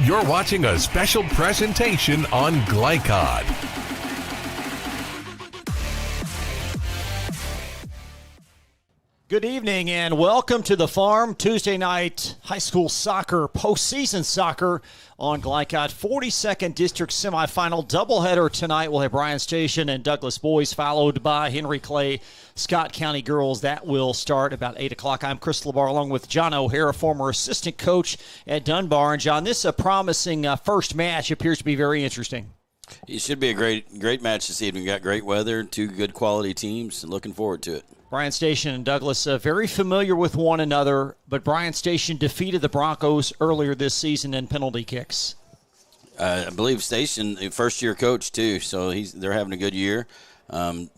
You're watching a special presentation on Glycod. Good evening and welcome to the Farm. Tuesday night high school soccer, postseason soccer on Glycod. 42nd District Semifinal doubleheader tonight. We'll have Bryan Station and Douglas boys followed by Henry Clay, Scott County girls. That will start about 8 o'clock. I'm Chris LeBar along with John O'Hara, former assistant coach at Dunbar. And John, this is a promising first match. Appears to be very interesting. It should be a great match this evening. We got great weather, two good quality teams, and looking forward to it. Bryan Station and Douglas very familiar with one another, but Bryan Station defeated the Broncos earlier this season in penalty kicks. I believe Station, first-year coach too, so they're having a good year.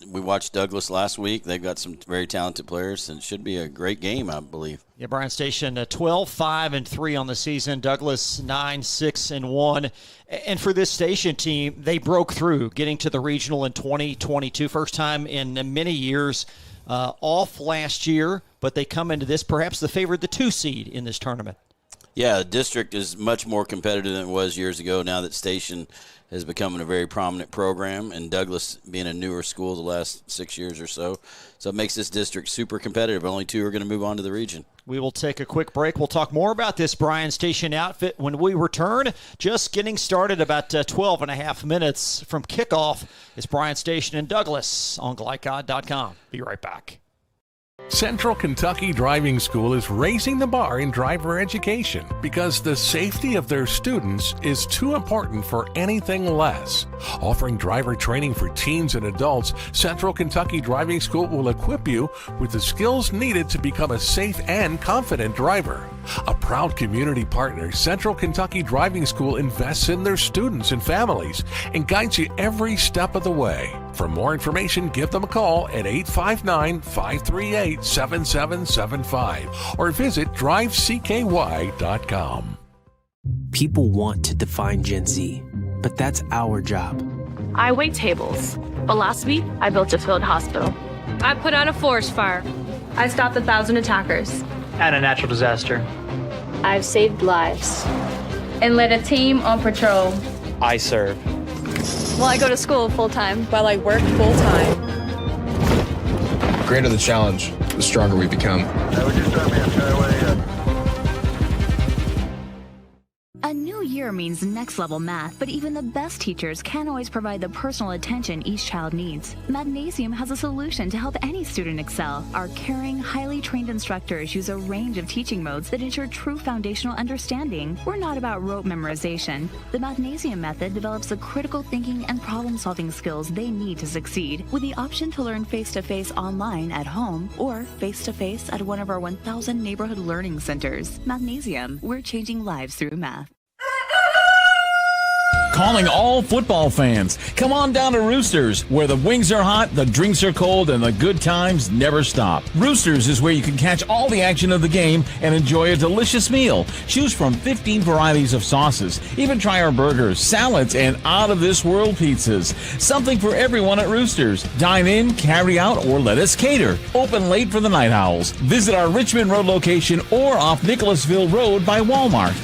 We watched Douglas last week. They've got some very talented players, and it should be a great game, I believe. Yeah, Bryan Station 12-5-3 on the season. Douglas 9-6-1. And for this Station team, they broke through, getting to the regional in 2022, first time in many years. Off last year, but they come into this perhaps the favorite, the 2 seed in this tournament. Yeah, the district is much more competitive than it was years ago now that Station has become a very prominent program, and Douglas being a newer school the last 6 years or so. So it makes this district super competitive. Only 2 are going to move on to the region. We will take a quick break. We'll talk more about this Bryan Station outfit when we return. Just getting started about 12 and a half minutes from kickoff. It's Bryan Station and Douglas on Glycod.com. Be right back. Central Kentucky Driving School is raising the bar in driver education because the safety of their students is too important for anything less. Offering driver training for teens and adults, Central Kentucky Driving School will equip you with the skills needed to become a safe and confident driver. A proud community partner, Central Kentucky Driving School invests in their students and families and guides you every step of the way. For more information, give them a call at 859-538-7775 or visit drivecky.com. People want to define Gen Z, but that's our job. I wait tables, but last week I built a field hospital. I put out a forest fire. I stopped 1,000 attackers. And a natural disaster. I've saved lives. And led a team on patrol. I serve. Well, I go to school full-time. While I work full-time. The greater the challenge, the stronger we become. A new year means next-level math, but even the best teachers can't always provide the personal attention each child needs. Magnesium has a solution to help any student excel. Our caring, highly trained instructors use a range of teaching modes that ensure true foundational understanding. We're not about rote memorization. The Magnesium method develops the critical thinking and problem-solving skills they need to succeed, with the option to learn face-to-face online at home or face-to-face at one of our 1,000 neighborhood learning centers. Magnesium, we're changing lives through math. Calling all football fans. Come on down to Roosters, where the wings are hot, the drinks are cold, and the good times never stop. Roosters is where you can catch all the action of the game and enjoy a delicious meal. Choose from 15 varieties of sauces. Even try our burgers, salads, and out-of-this-world pizzas. Something for everyone at Roosters. Dine in, carry out, or let us cater. Open late for the Night Owls. Visit our Richmond Road location or off Nicholasville Road by Walmart.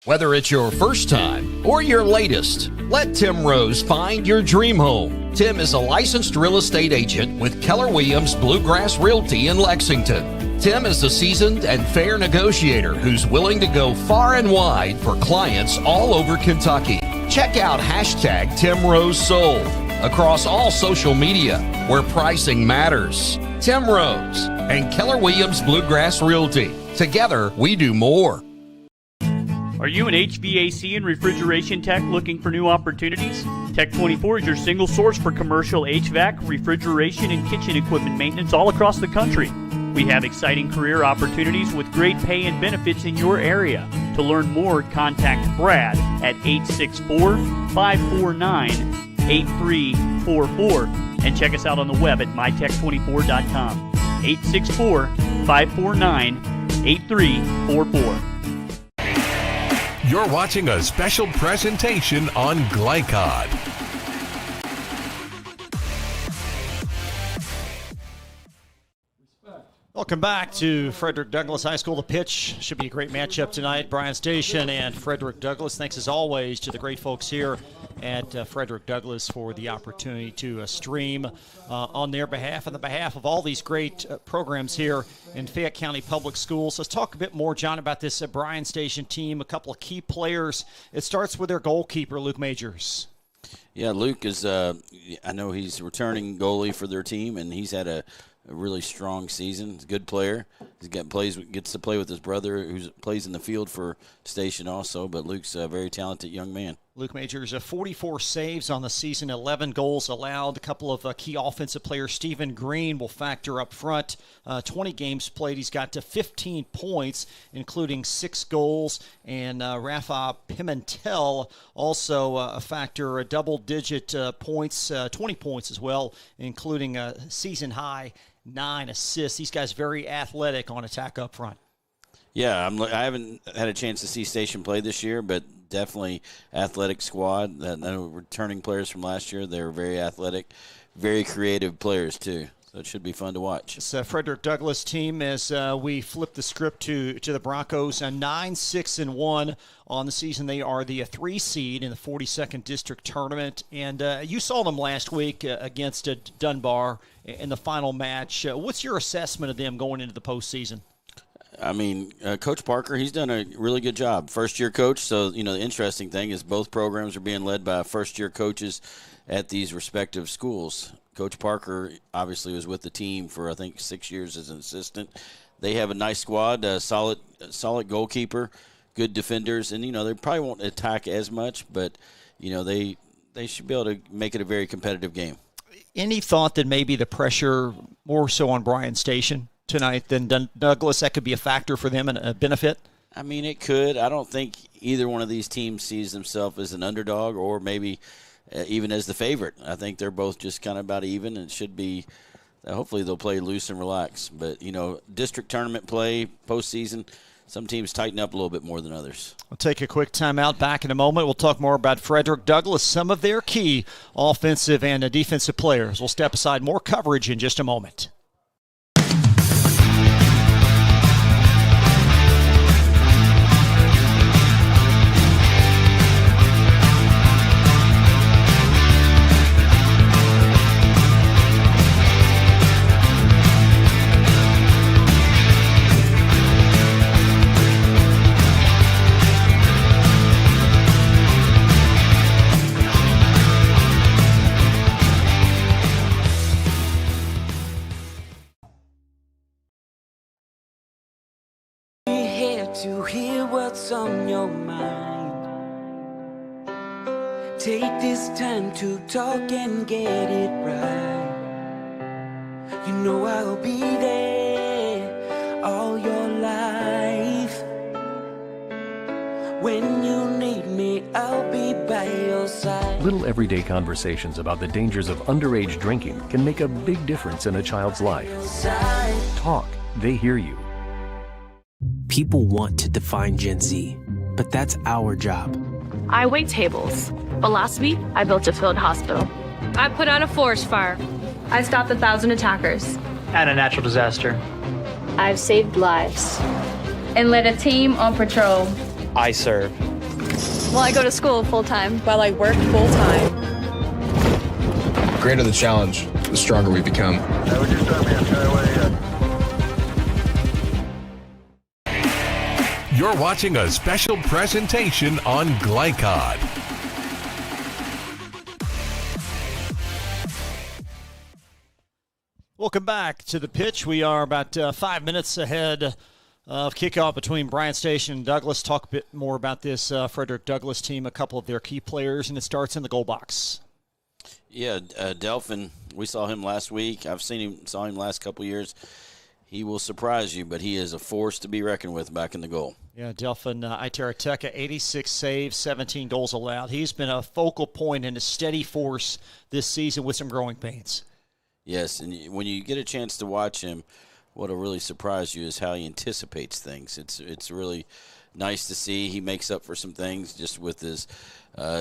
Whether it's your first time or your latest, let Tim Rose find your dream home. Tim is a licensed real estate agent with Keller Williams Bluegrass Realty in Lexington. Tim is a seasoned and fair negotiator who's willing to go far and wide for clients all over Kentucky. Check out hashtag Tim Rose Sold across all social media where pricing matters. Tim Rose and Keller Williams Bluegrass Realty. Together, we do more. Are you an HVAC and refrigeration tech looking for new opportunities? Tech24 is your single source for commercial HVAC, refrigeration, and kitchen equipment maintenance all across the country. We have exciting career opportunities with great pay and benefits in your area. To learn more, contact Brad at 864-549-8344 and check us out on the web at mytech24.com. 864-549-8344. You're watching a special presentation on Glycod. Welcome back to Frederick Douglass High School. The pitch should be a great matchup tonight. Bryan Station and Frederick Douglass. Thanks as always to the great folks here at Frederick Douglass for the opportunity to stream on their behalf and the behalf of all these great programs here in Fayette County Public Schools. Let's talk a bit more, John, about this Bryan Station team. A couple of key players. It starts with their goalkeeper, Luke Majors. Yeah, Luke is, I know he's returning goalie for their team, and he's had a really strong season. He's a good player. He gets to play with his brother, who plays in the field for Station also, but Luke's a very talented young man. Luke Majors, 44 saves on the season, 11 goals allowed. A couple of key offensive players. Stephen Green will factor up front. 20 games played. He's got to 15 points, including 6 goals. And Rafa Pimentel also a factor, double-digit points, 20 points as well, including a season-high 9 assists. These guys very athletic on attack up front. Yeah, I haven't had a chance to see Station play this year, but definitely athletic squad. Returning players from last year, they were very athletic, very creative players too. So it should be fun to watch. It's a Frederick Douglass team as we flip the script to the Broncos. 9-6-1 on the season. They are the 3 seed in the 42nd District Tournament. And you saw them last week against Dunbar in the final match. What's your assessment of them going into the postseason? I mean, Coach Parker, he's done a really good job. First-year coach, so, the interesting thing is both programs are being led by first-year coaches at these respective schools. Coach Parker obviously was with the team for, I think, 6 years as an assistant. They have a nice squad, a solid goalkeeper, good defenders, and, they probably won't attack as much, but, they should be able to make it a very competitive game. Any thought that maybe the pressure more so on Bryan Station tonight than Douglass, that could be a factor for them and a benefit? I mean, it could. I don't think either one of these teams sees themselves as an underdog or maybe even as the favorite. I think they're both just kind of about even, and it should be hopefully they'll play loose and relax. But, district tournament play, postseason, some teams tighten up a little bit more than others. We'll take a quick timeout. Back in a moment. We'll talk more about Frederick Douglass, some of their key offensive and defensive players. We'll step aside. More coverage in just a moment. To hear what's on your mind. Take this time to talk and get it right. I'll be there all your life. When you need me, I'll be by your side. Little everyday conversations about the dangers of underage drinking can make a big difference in a child's life. Talk, they hear you. People want to define Gen Z, but that's our job. I wait tables, but last week I built a field hospital. I put out a forest fire. I stopped 1,000 attackers. And a natural disaster. I've saved lives and led a team on patrol. I serve. Well, I go to school full-time while I work full-time. The greater the challenge, the stronger we become. You're watching a special presentation on Glycod. Welcome back to the pitch. We are about 5 minutes ahead of kickoff between Bryan Station and Douglass. Talk a bit more about this Frederick Douglass team, a couple of their key players, and it starts in the goal box. Yeah, Delphin, we saw him last week. Saw him last couple years. He will surprise you, but he is a force to be reckoned with back in the goal. Yeah, Delphin Iterateka, 86 saves, 17 goals allowed. He's been a focal point and a steady force this season with some growing pains. Yes, and when you get a chance to watch him, what'll really surprise you is how he anticipates things. It's really nice to see. He makes up for some things just with his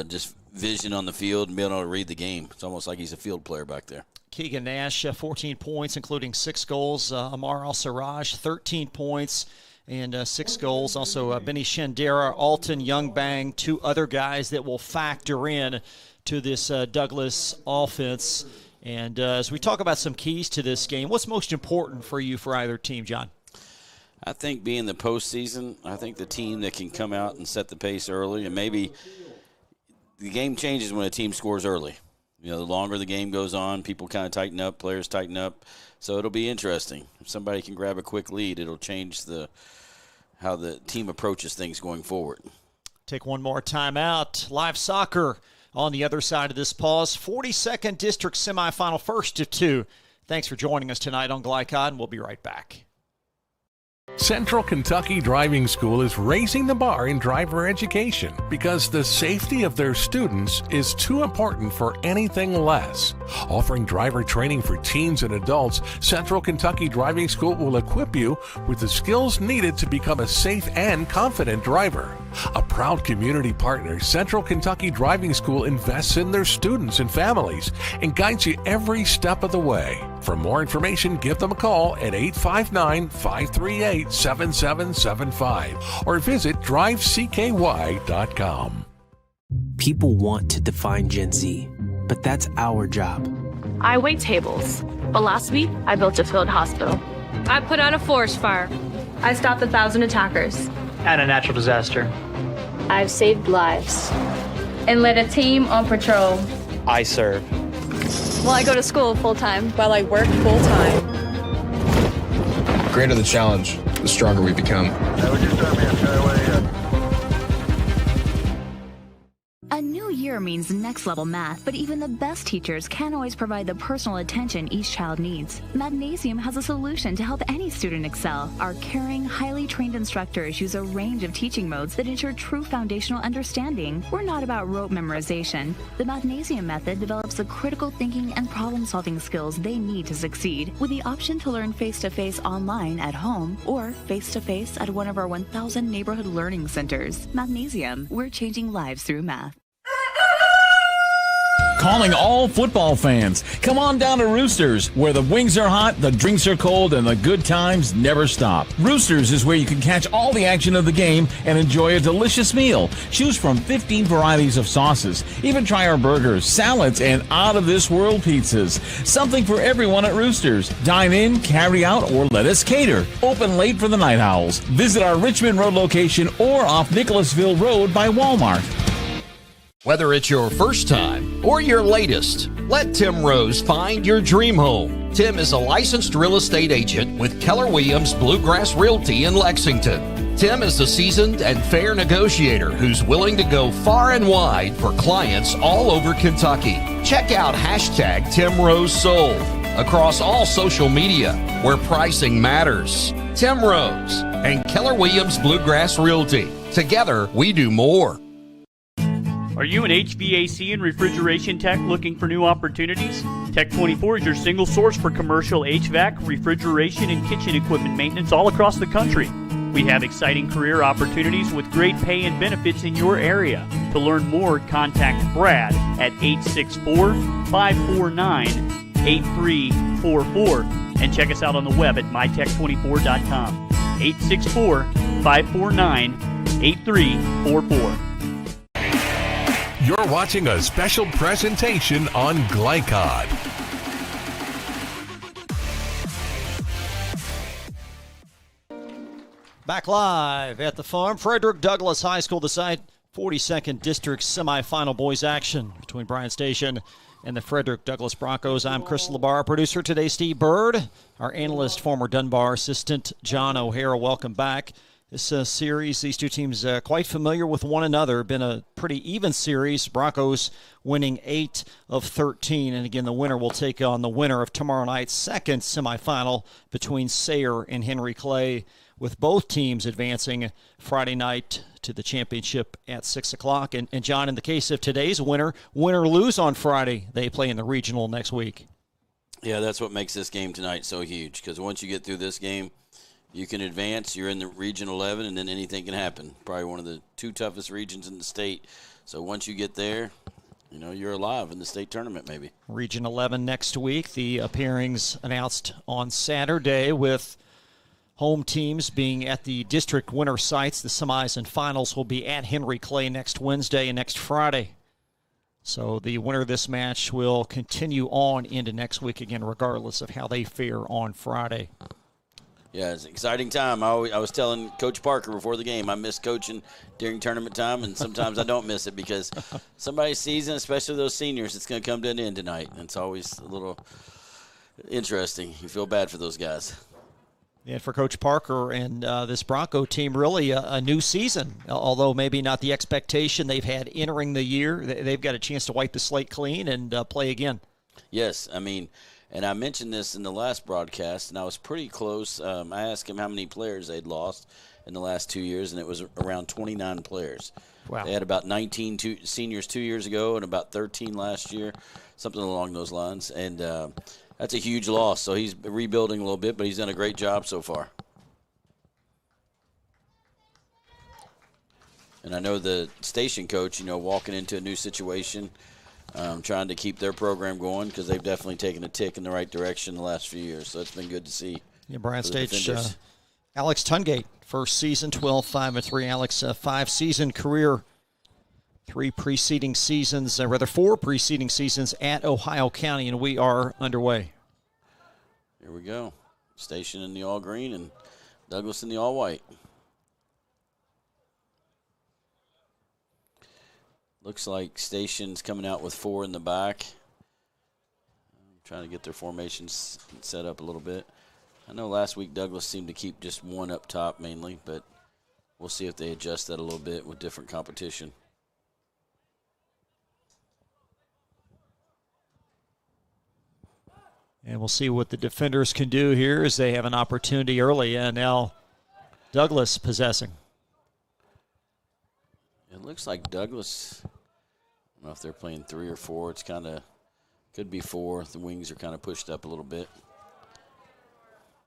just vision on the field and being able to read the game. It's almost like he's a field player back there. Keegan Nash, 14 points, including 6 goals. Amar Al-Siraj, 13 points and 6 goals. Also, Benny Shandera, Alton Youngbang, 2 other guys that will factor in to this Douglas offense. And as we talk about some keys to this game, what's most important for you for either team, John? I think being the postseason, I think the team that can come out and set the pace early, and maybe the game changes when a team scores early. You know, the longer the game goes on, people kind of tighten up, players tighten up. So it'll be interesting. If somebody can grab a quick lead, it'll change how the team approaches things going forward. Take one more timeout. Live soccer on the other side of this pause. 42nd District Semifinal, first of 2. Thanks for joining us tonight on Glycod, and we'll be right back. Central Kentucky Driving School is raising the bar in driver education because the safety of their students is too important for anything less. Offering driver training for teens and adults, Central Kentucky Driving School will equip you with the skills needed to become a safe and confident driver. A proud community partner, Central Kentucky Driving School invests in their students and families and guides you every step of the way. For more information, give them a call at 859-538-7775 or visit drivecky.com. People want to define Gen Z, but that's our job. I wait tables, but last week I built a field hospital. I put out a forest fire. I stopped 1,000 attackers. And a natural disaster. I've saved lives and led a team on patrol. I serve. Well, I go to school full-time while I work full-time. The greater the challenge, the stronger we become. A new year means next level math, but even the best teachers can't always provide the personal attention each child needs. Magnesium has a solution to help any student excel. Our caring, highly trained instructors use a range of teaching modes that ensure true foundational understanding. We're not about rote memorization. The Magnesium method develops the critical thinking and problem-solving skills they need to succeed, with the option to learn face-to-face online at home or face-to-face at one of our 1,000 neighborhood learning centers. Magnesium, we're changing lives through math. Calling all football fans. Come on down to Roosters, where the wings are hot, the drinks are cold, and the good times never stop. Roosters is where you can catch all the action of the game and enjoy a delicious meal. Choose from 15 varieties of sauces. Even try our burgers, salads, and out-of-this-world pizzas. Something for everyone at Roosters. Dine in, carry out, or let us cater. Open late for the Night Owls. Visit our Richmond Road location or off Nicholasville Road by Walmart. Whether it's your first time or your latest, let Tim Rose find your dream home. Tim is a licensed real estate agent with Keller Williams Bluegrass Realty in Lexington. Tim is a seasoned and fair negotiator who's willing to go far and wide for clients all over Kentucky. Check out hashtag Tim Rose Sold across all social media where pricing matters. Tim Rose and Keller Williams Bluegrass Realty. Together, we do more. Are you an HVAC and refrigeration tech looking for new opportunities? Tech24 is your single source for commercial HVAC, refrigeration, and kitchen equipment maintenance all across the country. We have exciting career opportunities with great pay and benefits in your area. To learn more, contact Brad at 864-549-8344 and check us out on the web at mytech24.com. 864-549-8344. You're watching a special presentation on Glycod. Back live at the farm. Frederick Douglass High School decide 42nd District Semifinal boys action between Bryan Station and the Frederick Douglass Broncos. I'm Chris LaBar, producer today, Steve Bird. Our analyst, former Dunbar assistant, John O'Hara. Welcome back. This series, these two teams quite familiar with one another. Been a pretty even series. Broncos winning 8 of 13. And again, the winner will take on the winner of tomorrow night's second semifinal between Sayre and Henry Clay, with both teams advancing Friday night to the championship at 6 o'clock. And John, in the case of today's winner, win or lose on Friday, they play in the regional next week. Yeah, that's what makes this game tonight so huge, because once you get through this game, you can advance. You're in the Region 11, and then anything can happen. Probably one of the 2 toughest regions in the state. So once you get there, you're alive in the state tournament maybe. Region 11 next week. The pairings announced on Saturday with home teams being at the district winner sites. The semis and finals will be at Henry Clay next Wednesday and next Friday. So the winner of this match will continue on into next week again, regardless of how they fare on Friday. Yeah, it's an exciting time. I was telling Coach Parker before the game, I miss coaching during tournament time, and sometimes I don't miss it because somebody's season, especially those seniors, it's going to come to an end tonight. And it's always a little interesting. You feel bad for those guys. And for Coach Parker and this Bronco team, really a new season, although maybe not the expectation they've had entering the year. They've got a chance to wipe the slate clean and play again. Yes, and I mentioned this in the last broadcast, and I was pretty close. I asked him how many players they'd lost in the last 2 years, and it was around 29 players. Wow. They had about 19 seniors 2 years ago and about 13 last year, something along those lines. And that's a huge loss. So he's rebuilding a little bit, but he's done a great job so far. And I know the station coach, walking into a new situation, trying to keep their program going because they've definitely taken a tick in the right direction the last few years. So it's been good to see. Yeah, Bryan Stage, Alex Tungate, first season, 12-5-3. Alex, 5-season career, 4 preceding seasons at Ohio County, and we are underway. Here we go. Station in the all green and Douglas in the all white. Looks like Station's coming out with 4 in the back. I'm trying to get their formations set up a little bit. I know last week Douglas seemed to keep just 1 up top mainly, but we'll see if they adjust that a little bit with different competition. And we'll see what the defenders can do here as they have an opportunity early. And now Douglas possessing. It looks like Douglas, I don't know if they're playing 3 or 4. It's could be 4. The wings are kind of pushed up a little bit.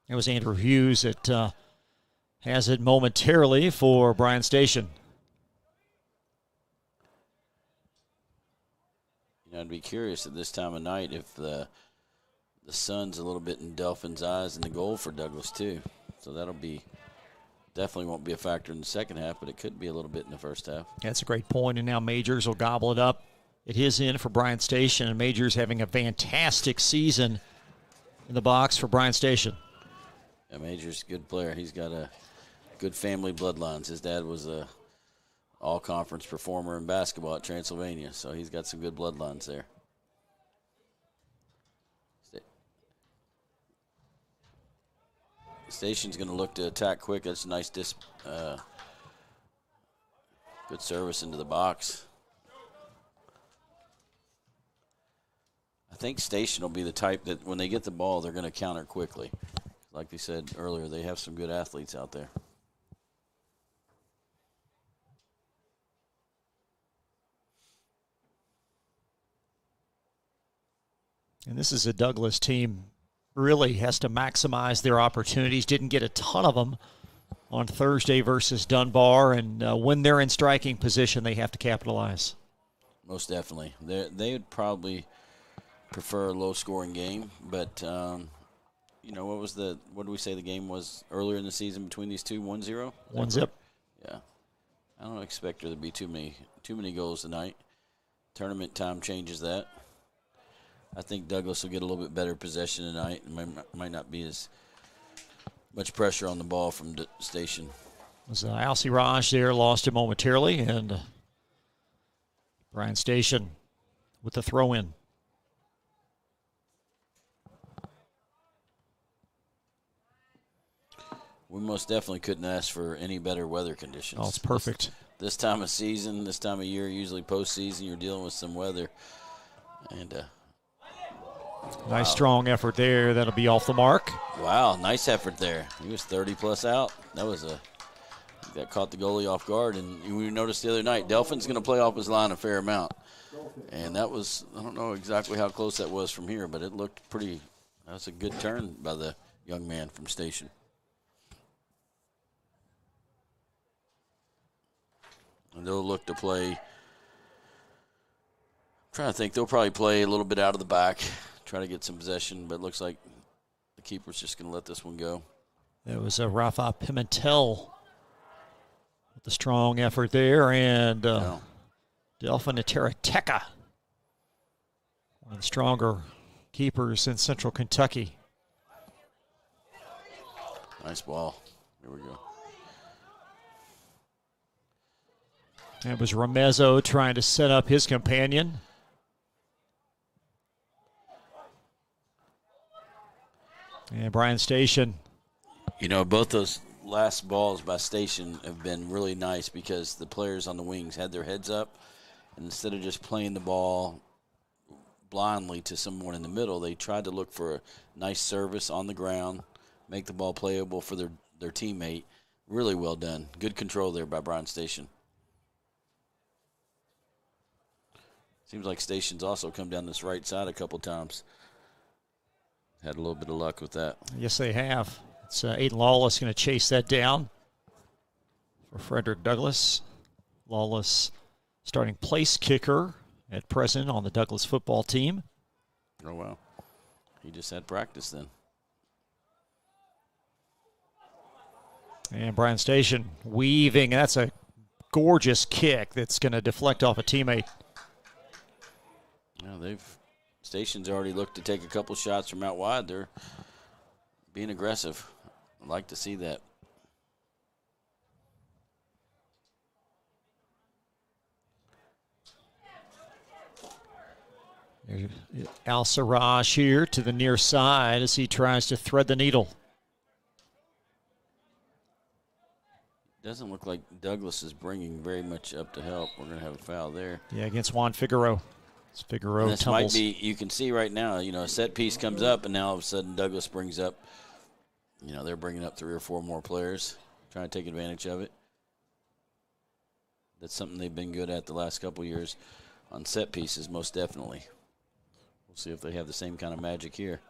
It was Andrew Hughes that has it momentarily for Bryan Station. I'd be curious at this time of night if the sun's a little bit in Delphin's eyes in the goal for Douglas too. So that'll be definitely won't be a factor in the second half, but it could be a little bit in the first half. That's a great point, and now Majors will gobble it up at his end for Bryan Station, and Majors having a fantastic season in the box for Bryan Station. Yeah, Majors, good player. He's got a good family bloodlines. His dad was a all-conference performer in basketball at Transylvania, so he's got some good bloodlines there. Station's going to look to attack quick. That's a nice good service into the box. I think Station will be the type that when they get the ball, they're going to counter quickly. Like they said earlier, they have some good athletes out there. And this is a Douglas team really has to maximize their opportunities. Didn't get a ton of them on Thursday versus Dunbar, and when they're in striking position, they have to capitalize. Most definitely. They would probably prefer a low-scoring game, but what did we say the game was earlier in the season between these two? 1-0? 1-0. Yeah. I don't expect there to be too many goals tonight. Tournament time changes that. I think Douglas will get a little bit better possession tonight. It might not be as much pressure on the ball from the Station. It was Alcy Raj there, lost it momentarily, and Bryan Station with the throw-in. We most definitely couldn't ask for any better weather conditions. Oh, it's perfect. This time of season, this time of year, usually postseason, you're dealing with some weather. And nice strong effort there. That'll be off the mark. Wow, nice effort there. He was 30-plus out. That caught the goalie off guard. And we noticed the other night, Delphin's going to play off his line a fair amount. And that was, I don't know exactly how close that was from here, but it looked pretty, that's a good turn by the young man from Station. And they'll look to play, trying to think. They'll probably play a little bit out of the back, try to get some possession, but it looks like the keeper's just going to let this one go. It was a Rafa Pimentel with a strong effort there, and Delphin Terateka, one of the stronger keepers in Central Kentucky. Nice ball. Here we go. It was Romezzo trying to set up his companion. And Bryan Station. You know, both those last balls by Station have been really nice because the players on the wings had their heads up, and instead of just playing the ball blindly to someone in the middle, they tried to look for a nice service on the ground, make the ball playable for their teammate. Really well done. Good control there by Bryan Station. Seems like Station's also come down this right side a couple times. Had a little bit of luck with that. Yes, they have. It's Aiden Lawless going to chase that down for Frederick Douglass. Lawless starting place kicker at present on the Douglass football team. Oh, wow. He just had practice then. And Bryan Station weaving. That's a gorgeous kick that's going to deflect off a teammate. Yeah, Station's already looked to take a couple shots from out wide. They're being aggressive. I'd like to see that. Al Sarraj here to the near side as he tries to thread the needle. Doesn't look like Douglas is bringing very much up to help. We're going to have a foul there. Yeah, against Juan Figueroa. Figueroa this tumbles. Might be, you can see right now, you know, a set piece comes up, and now all of a sudden Douglas brings up, you know, they're bringing up 3 or 4 more players, trying to take advantage of it. That's something they've been good at the last couple of years on set pieces, most definitely. We'll see if they have the same kind of magic here.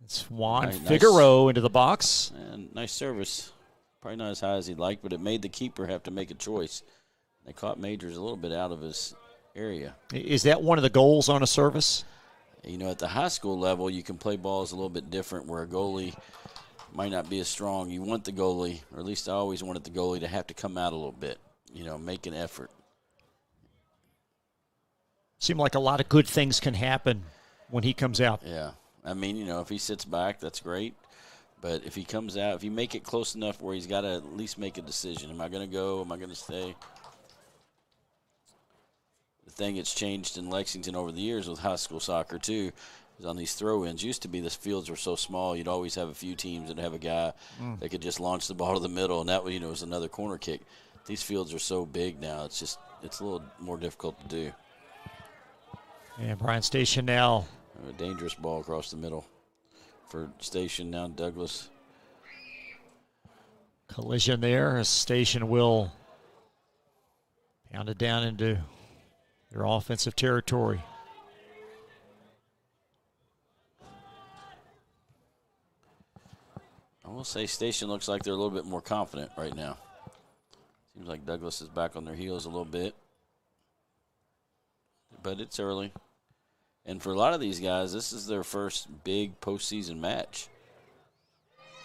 It's Juan Figueroa into the box. And nice service. Probably not as high as he'd like, but it made the keeper have to make a choice. They caught Majors a little bit out of his area. Is that one of the goals on a service? You know, at the high school level, you can play balls a little bit different where a goalie might not be as strong. You want the goalie, or at least I always wanted the goalie to have to come out a little bit, you know, make an effort. Seemed like a lot of good things can happen when he comes out. Yeah. I mean, you know, if he sits back, that's great. But if he comes out, if you make it close enough where he's got to at least make a decision. Am I going to go? Am I going to stay? The thing that's changed in Lexington over the years with high school soccer, too, is on these throw-ins. Used to be the fields were so small, you'd always have a few teams that have a guy that could just launch the ball to the middle, and that was, you know, was another corner kick. These fields are so big now, it's a little more difficult to do. And Bryan Station now. A dangerous ball across the middle for Station, now Douglas. Collision there as Station will pound it down into their offensive territory. I will say Station looks like they're a little bit more confident right now. Seems like Douglas is back on their heels a little bit. But it's early. And for a lot of these guys, this is their first big postseason match.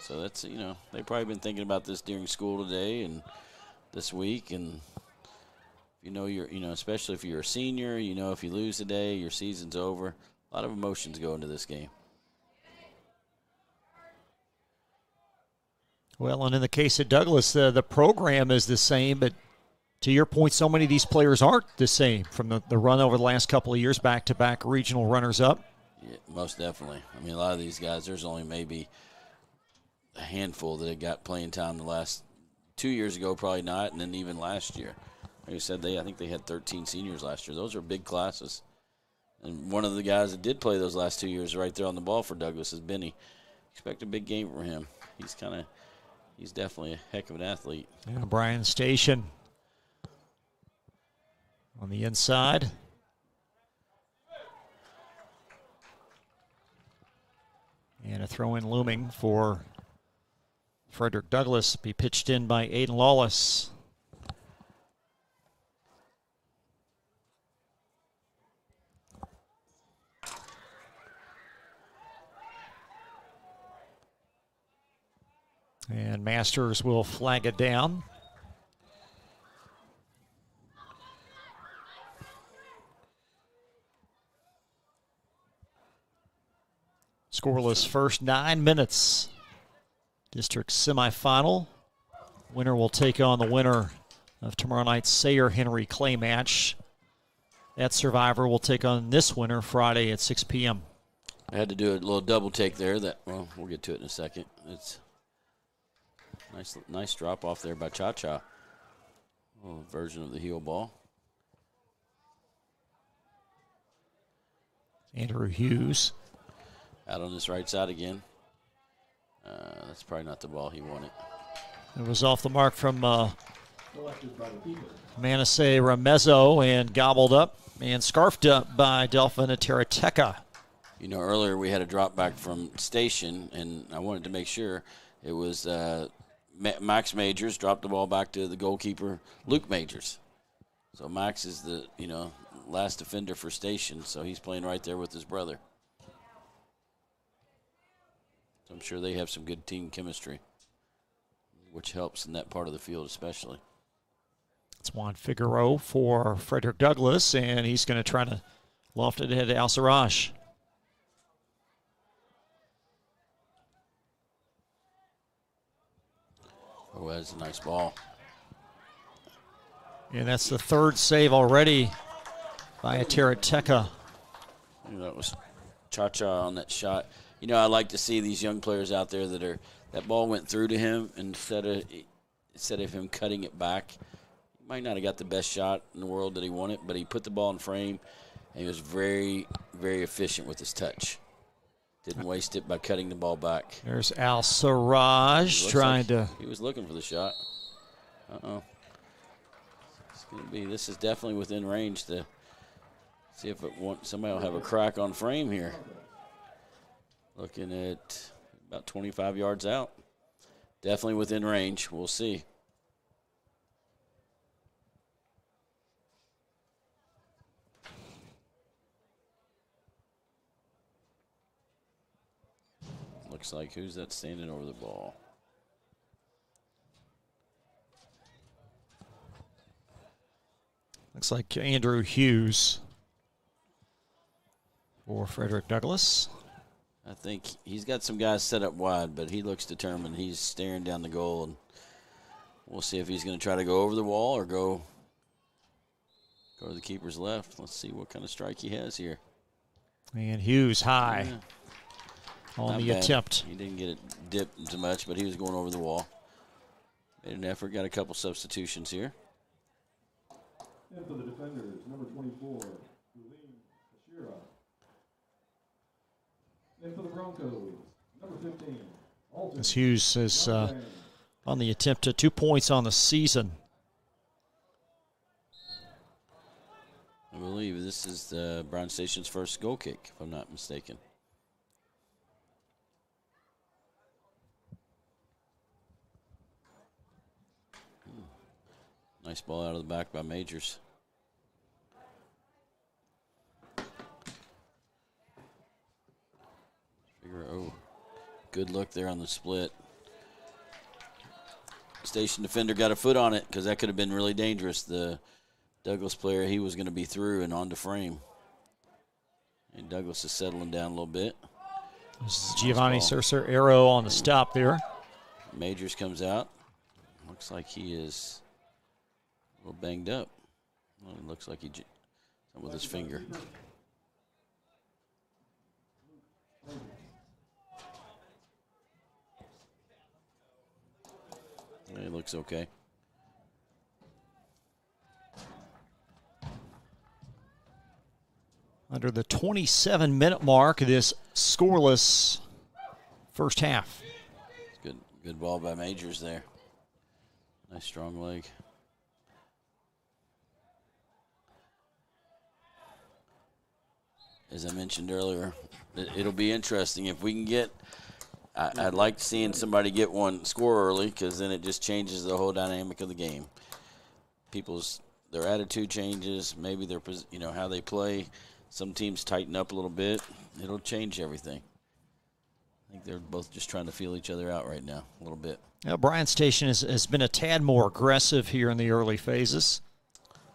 So that's, you know, they've probably been thinking about this during school today and this week. And you know, especially if you're a senior, you know, if you lose today, your season's over. A lot of emotions go into this game. Well, and in the case of Douglas, the program is the same, but to your point, so many of these players aren't the same from the run over the last couple of years, back-to-back regional runners-up. Yeah, most definitely. I mean, a lot of these guys, there's only maybe a handful that have got playing time the last 2 years ago, probably not, and then even last year. Like I said, I think they had 13 seniors last year. Those are big classes. And one of the guys that did play those last 2 years right there on the ball for Douglas is Benny. Expect a big game from him. He's definitely a heck of an athlete. Yeah, Bryan Station on the inside. And a throw-in looming for Frederick Douglass. Be pitched in by Aiden Lawless. And Masters will flag it down. Scoreless first 9 minutes. District semifinal. Winner will take on the winner of tomorrow night's Sayre-Henry Clay match. That survivor will take on this winner Friday at 6 p.m. I had to do a little double take there. Well, we'll get to it in a second. It's nice drop off there by Cha-Cha. A little version of the heel ball. Andrew Hughes. Out on this right side again. That's probably not the ball he wanted. It was off the mark from Manasseh Ramezzo and gobbled up and scarfed up by Delphina Tarateca. You know, earlier we had a drop back from Station, and I wanted to make sure it was Max Majors dropped the ball back to the goalkeeper, Luke Majors. So Max is the, last defender for Station, so he's playing right there with his brother. So I'm sure they have some good team chemistry, which helps in that part of the field especially. It's Juan Figueroa for Frederick Douglass, and he's going to try to loft it ahead to Al Sarraj. Oh, that's a nice ball. And that's the third save already by Tarateca. That was Cha-Cha on that shot. I like to see these young players out there that ball went through to him instead of him cutting it back. He might not have got the best shot in the world that he wanted, but he put the ball in frame, and he was very, very efficient with his touch. Didn't waste it by cutting the ball back. There's Al Sarraj trying to. He was looking for the shot. This is definitely within range to see if somebody will have a crack on frame here. Looking at about 25 yards out. Definitely within range. We'll see. Looks like who's that standing over the ball? Looks like Andrew Hughes for Frederick Douglass. I think he's got some guys set up wide, but he looks determined. He's staring down the goal, and we'll see if he's going to try to go over the wall or go to the keeper's left. Let's see what kind of strike he has here. And Hughes high on the attempt. He didn't get it dipped too much, but he was going over the wall. Made an effort, got a couple substitutions here. And for the defenders, number 24, Julene Ashira. And for the Broncos, number 15, Alton. As Hughes is on the attempt to 2 points on the season. I believe this is Bryan Station's first goal kick, if I'm not mistaken. Nice ball out of the back by Majors. Good look there on the split. Station defender got a foot on it because that could have been really dangerous. The Douglass player, he was going to be through and onto frame. And Douglass is settling down a little bit. This is Giovanni Cercer arrow on the stop there. Majors comes out. Looks like he is a little banged up. Well, it looks like he with his finger. It looks okay. Under the 27-minute mark of this scoreless first half. Good ball by Majors there. Nice strong leg. As I mentioned earlier, it'll be interesting if we can get. I'd like seeing somebody get one score early because then it just changes the whole dynamic of the game. Their attitude changes, maybe their how they play. Some teams tighten up a little bit. It'll change everything. I think they're both just trying to feel each other out right now a little bit. Now, Bryan Station has been a tad more aggressive here in the early phases.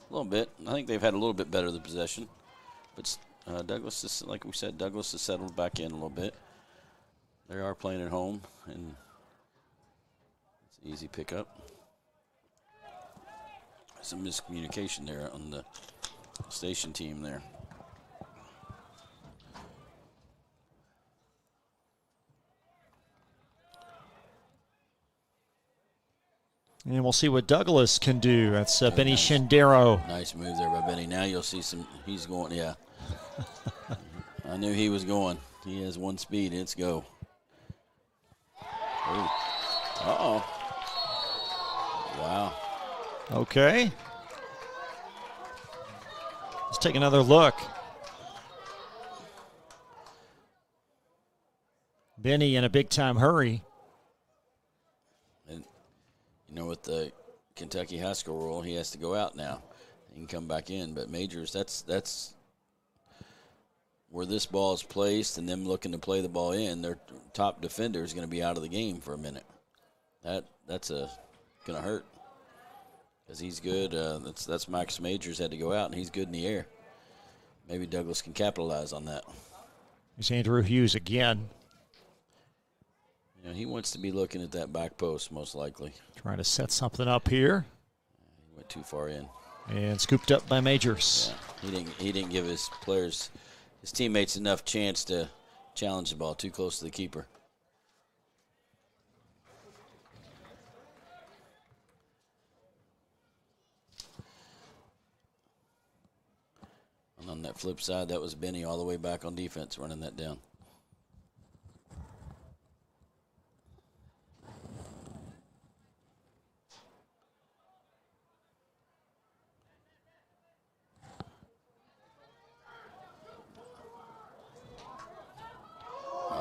A little bit. I think they've had a little bit better the possession. But Douglas, is, like we said, Douglas has settled back in a little bit. They are playing at home, and it's an easy pickup. Some miscommunication there on the Station team there. And we'll see what Douglas can do. That's Benny Shindero. Nice move there by Benny. Now you'll see he's going, yeah. I knew he was going. He has one speed. Let's go. Ooh. Uh-oh. Wow. Okay. Let's take another look. Benny in a big-time hurry. And, with the Kentucky high school rule, he has to go out now. He can come back in. But Majors, that's where this ball is placed and them looking to play the ball in. Their top defender is going to be out of the game for a minute. That's going to hurt because he's good. That's Max Majors had to go out, and he's good in the air. Maybe Douglas can capitalize on that. Here's Andrew Hughes again. He wants to be looking at that back post, most likely. Trying to set something up here. He went too far in. And scooped up by Majors. Yeah, he didn't give his teammates enough chance to challenge the ball. Too close to the keeper. And on that flip side, that was Benny all the way back on defense running that down.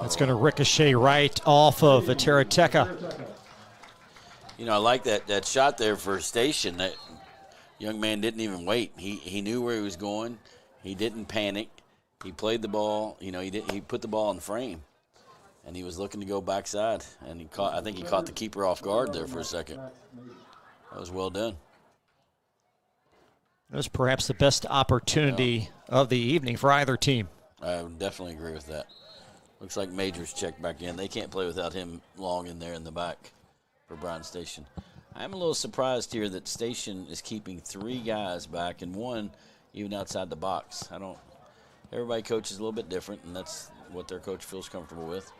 That's going to ricochet right off of Terateka. I like that shot there for Station. That young man didn't even wait. He knew where he was going. He didn't panic. He played the ball. He put the ball in frame, and he was looking to go backside. And I think he caught the keeper off guard there for a second. That was well done. That was perhaps the best opportunity of the evening for either team. I would definitely agree with that. Looks like Majors checked back in. They can't play without him long in there in the back for Bryan Station. I'm a little surprised here that Station is keeping 3 guys back and 1 even outside the box. Everybody coaches a little bit different, and that's what their coach feels comfortable with.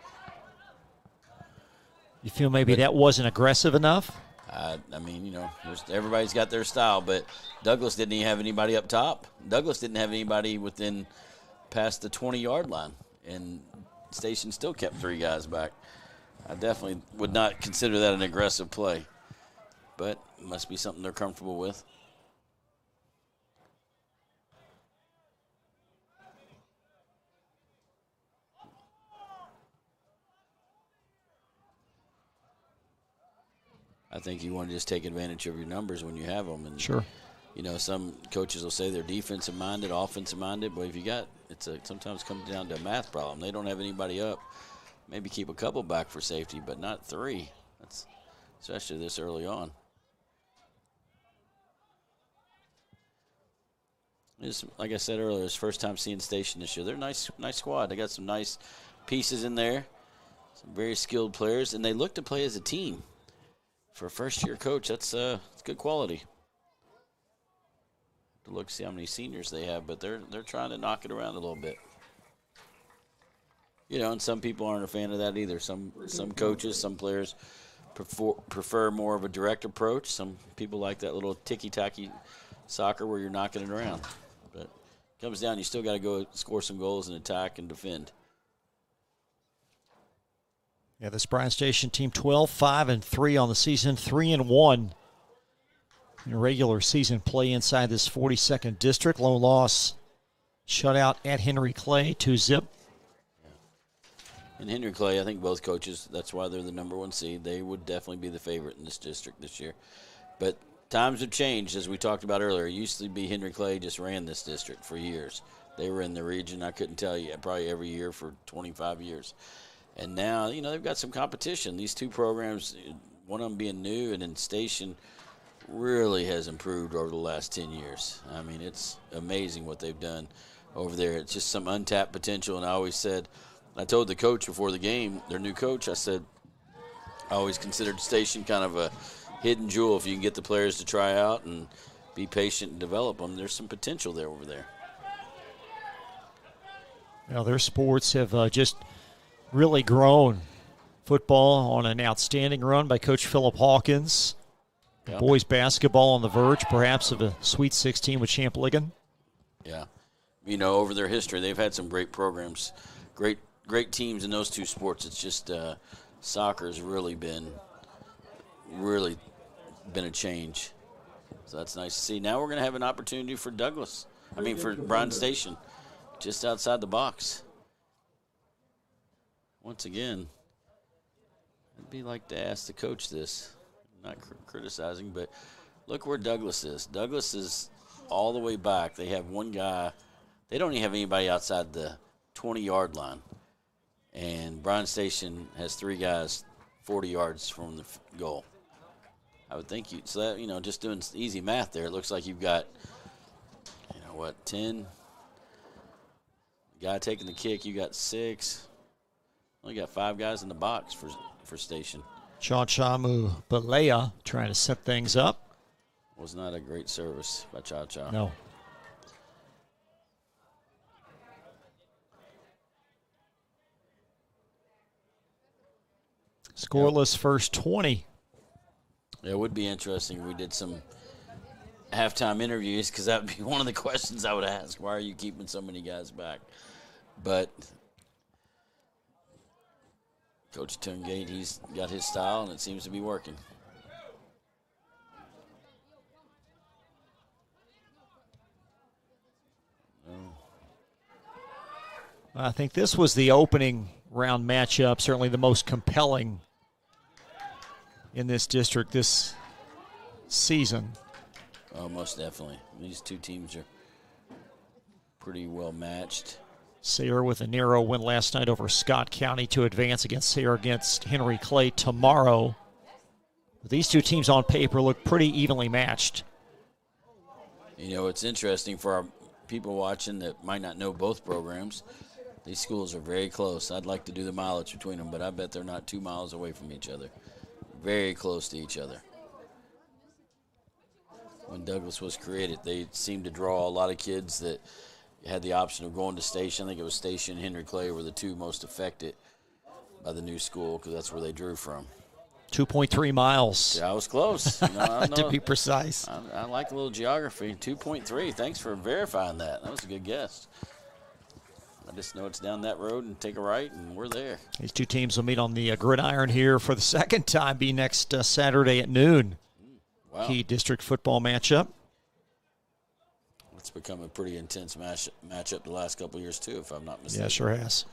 You feel maybe that wasn't aggressive enough? Everybody's got their style, but Douglas didn't even have anybody up top. Douglas didn't have anybody within past the 20-yard line, and Station still kept 3 guys back. I definitely would not consider that an aggressive play, but it must be something they're comfortable with. I think you want to just take advantage of your numbers when you have them. And sure. Some coaches will say they're defensive minded, offensive minded, but if you got sometimes comes down to a math problem. They don't have anybody up. Maybe keep a couple back for safety, but not 3. That's especially this early on. Like I said earlier, it's first time seeing Station this year. They're a nice squad. They got some nice pieces in there, some very skilled players, and they look to play as a team. For a first-year coach, that's good quality. To look see how many seniors they have, but they're trying to knock it around a little bit. And some people aren't a fan of that either. Some coaches, some players prefer more of a direct approach. Some people like that little ticky-tacky soccer where you're knocking it around. But it comes down, you still got to go score some goals and attack and defend. Yeah, this Bryan Station team 12-5-3 on the season, 3-1 in regular season play inside this 42nd district. Low loss shutout at Henry Clay, 2-0. And Henry Clay, I think both coaches, that's why they're the number 1 seed. They would definitely be the favorite in this district this year. But times have changed, as we talked about earlier. It used to be Henry Clay just ran this district for years. They were in the region, I couldn't tell you, probably every year for 25 years. And now, they've got some competition. These 2 programs, one of them being new, and then Station really has improved over the last 10 years. I mean, it's amazing what they've done over there. It's just some untapped potential, and I told the coach before the game, their new coach, I said, I always considered Station kind of a hidden jewel. If you can get the players to try out and be patient and develop them, there's some potential there over there. Now, their sports have just really grown. Football on an outstanding run by Coach Philip Hawkins. Yep. Boys basketball on the verge, perhaps, of a Sweet 16 with Champ-Ligon. Yeah. You know, over their history, they've had some great programs, great teams in those two sports. It's just soccer has really been a change. So that's nice to see. Now we're going to have an opportunity for for Bryan Station, just outside the box. Once again, I'd be like to ask the coach this. Not criticizing, but look where Douglas is. Douglas is all the way back. They have one guy. They don't even have anybody outside the 20-yard line. And Bryan Station has 3 guys 40 yards from the goal. I would think just doing easy math there, it looks like you've got, 10. Guy taking the kick, you got 6. Only got 5 guys in the box for Station. Cha-Cha Balea trying to set things up. Was not a great service by Cha-Cha. No. Scoreless first 20. It would be interesting if we did some halftime interviews, because that would be one of the questions I would ask. Why are you keeping so many guys back? But Coach Tungate, he's got his style, and it seems to be working. I think this was the opening round matchup, certainly the most compelling in this district this season. Oh, most definitely. These two teams are pretty well matched. Sayre with a narrow win last night over Scott County to advance against Henry Clay tomorrow. These two teams on paper look pretty evenly matched. It's interesting for our people watching that might not know both programs. These schools are very close. I'd like to do the mileage between them, but I bet they're not 2 miles away from each other. Very close to each other. When Douglas was created, they seemed to draw a lot of kids that had the option of going to Station. I think it was Station and Henry Clay were the two most affected by the new school, because that's where they drew from. 2.3 miles. Yeah, I was close. To be precise. I like a little geography. 2.3. Thanks for verifying that. That was a good guess. I just know it's down that road and take a right, and we're there. These two teams will meet on the gridiron here for the second time, be next Saturday at noon. Wow. Key district football matchup. It's become a pretty intense matchup the last couple of years, too, if I'm not mistaken. Yeah, sure has.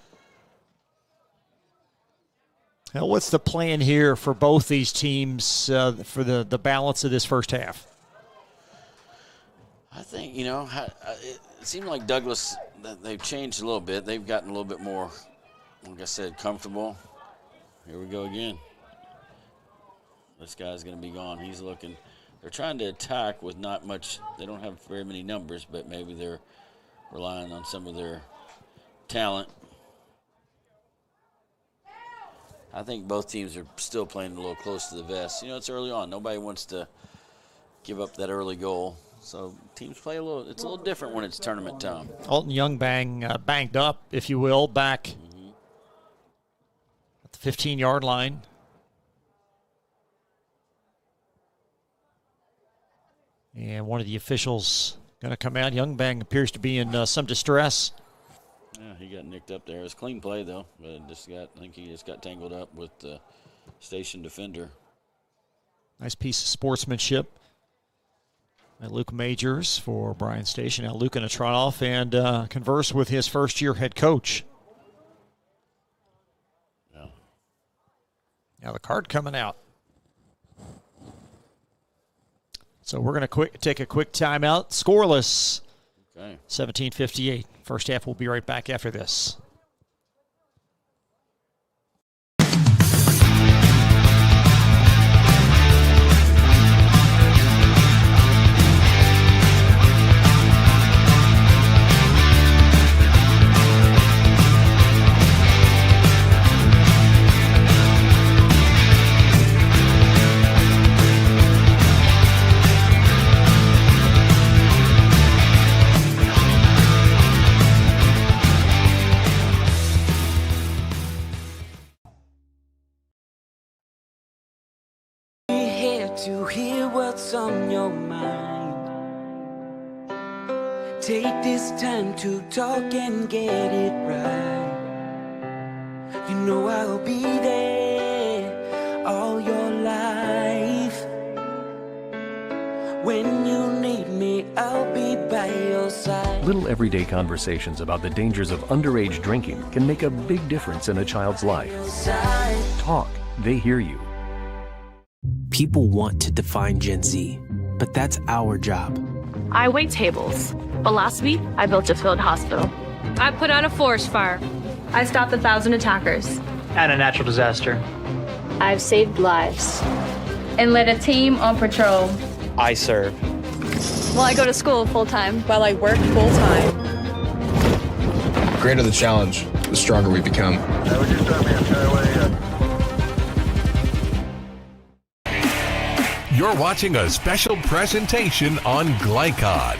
Now, what's the plan here for both these teams for the balance of this first half? I think, it seemed like Douglas, they've changed a little bit. They've gotten a little bit more, like I said, comfortable. Here we go again. This guy's going to be gone. He's looking. They're trying to attack with not much. They don't have very many numbers, but maybe they're relying on some of their talent. I think both teams are still playing a little close to the vest. It's early on. Nobody wants to give up that early goal. So teams play it's a little different when it's tournament time. Alton Young banged up, if you will, back at the 15-yard line. And one of the officials going to come out. Youngbang appears to be in some distress. Yeah, he got nicked up there. It was a clean play, though. But I think he just got tangled up with the Station defender. Nice piece of sportsmanship by Luke Majors for Bryan Station. Now Luke going to trot off and converse with his first-year head coach. Yeah. Now the card coming out. So we're going to take a quick timeout. Scoreless. Okay. 17:58. First half, we'll be right back after this. to hear what's on your mind. Take this time to talk and get it right. You know I'll be there all your life. When you need me, I'll be by your side. Little everyday conversations about the dangers of underage drinking can make a big difference in a child's life. Talk, they hear you. People want to define Gen Z, but that's our job. I wait tables, but last week I built a field hospital. I put out a forest fire. I stopped 1,000 attackers. And a natural disaster. I've saved lives and led a team on patrol. I serve. Well, I go to school full-time while I work full-time. The greater the challenge, the stronger we become. You're watching a special presentation on Glycod.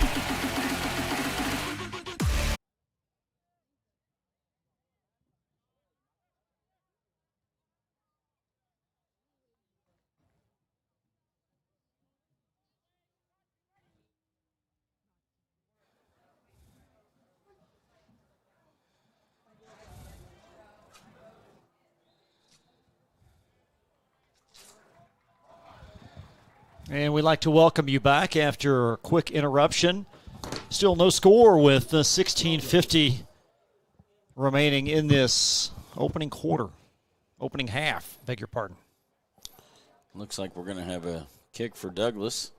And we'd like to welcome you back after a quick interruption. Still no score with 16:50 remaining in this opening half, beg your pardon. Looks like we're going to have a kick for Douglas.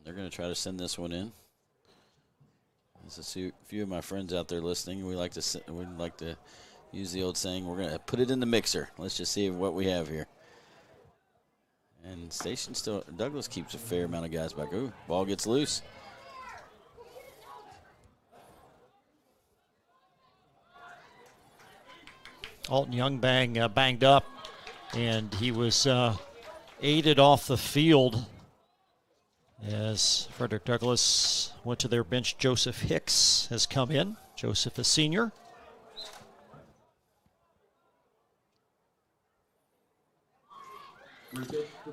They're going to try to send this one in. There's a few of my friends out there listening. We'd like to use the old saying, we're going to put it in the mixer. Let's just see what we have here. And Douglas keeps a fair amount of guys back. Ooh, ball gets loose. Alton Young banged up, and he was aided off the field as Frederick Douglass went to their bench. Joseph Hicks has come in. Joseph, a senior.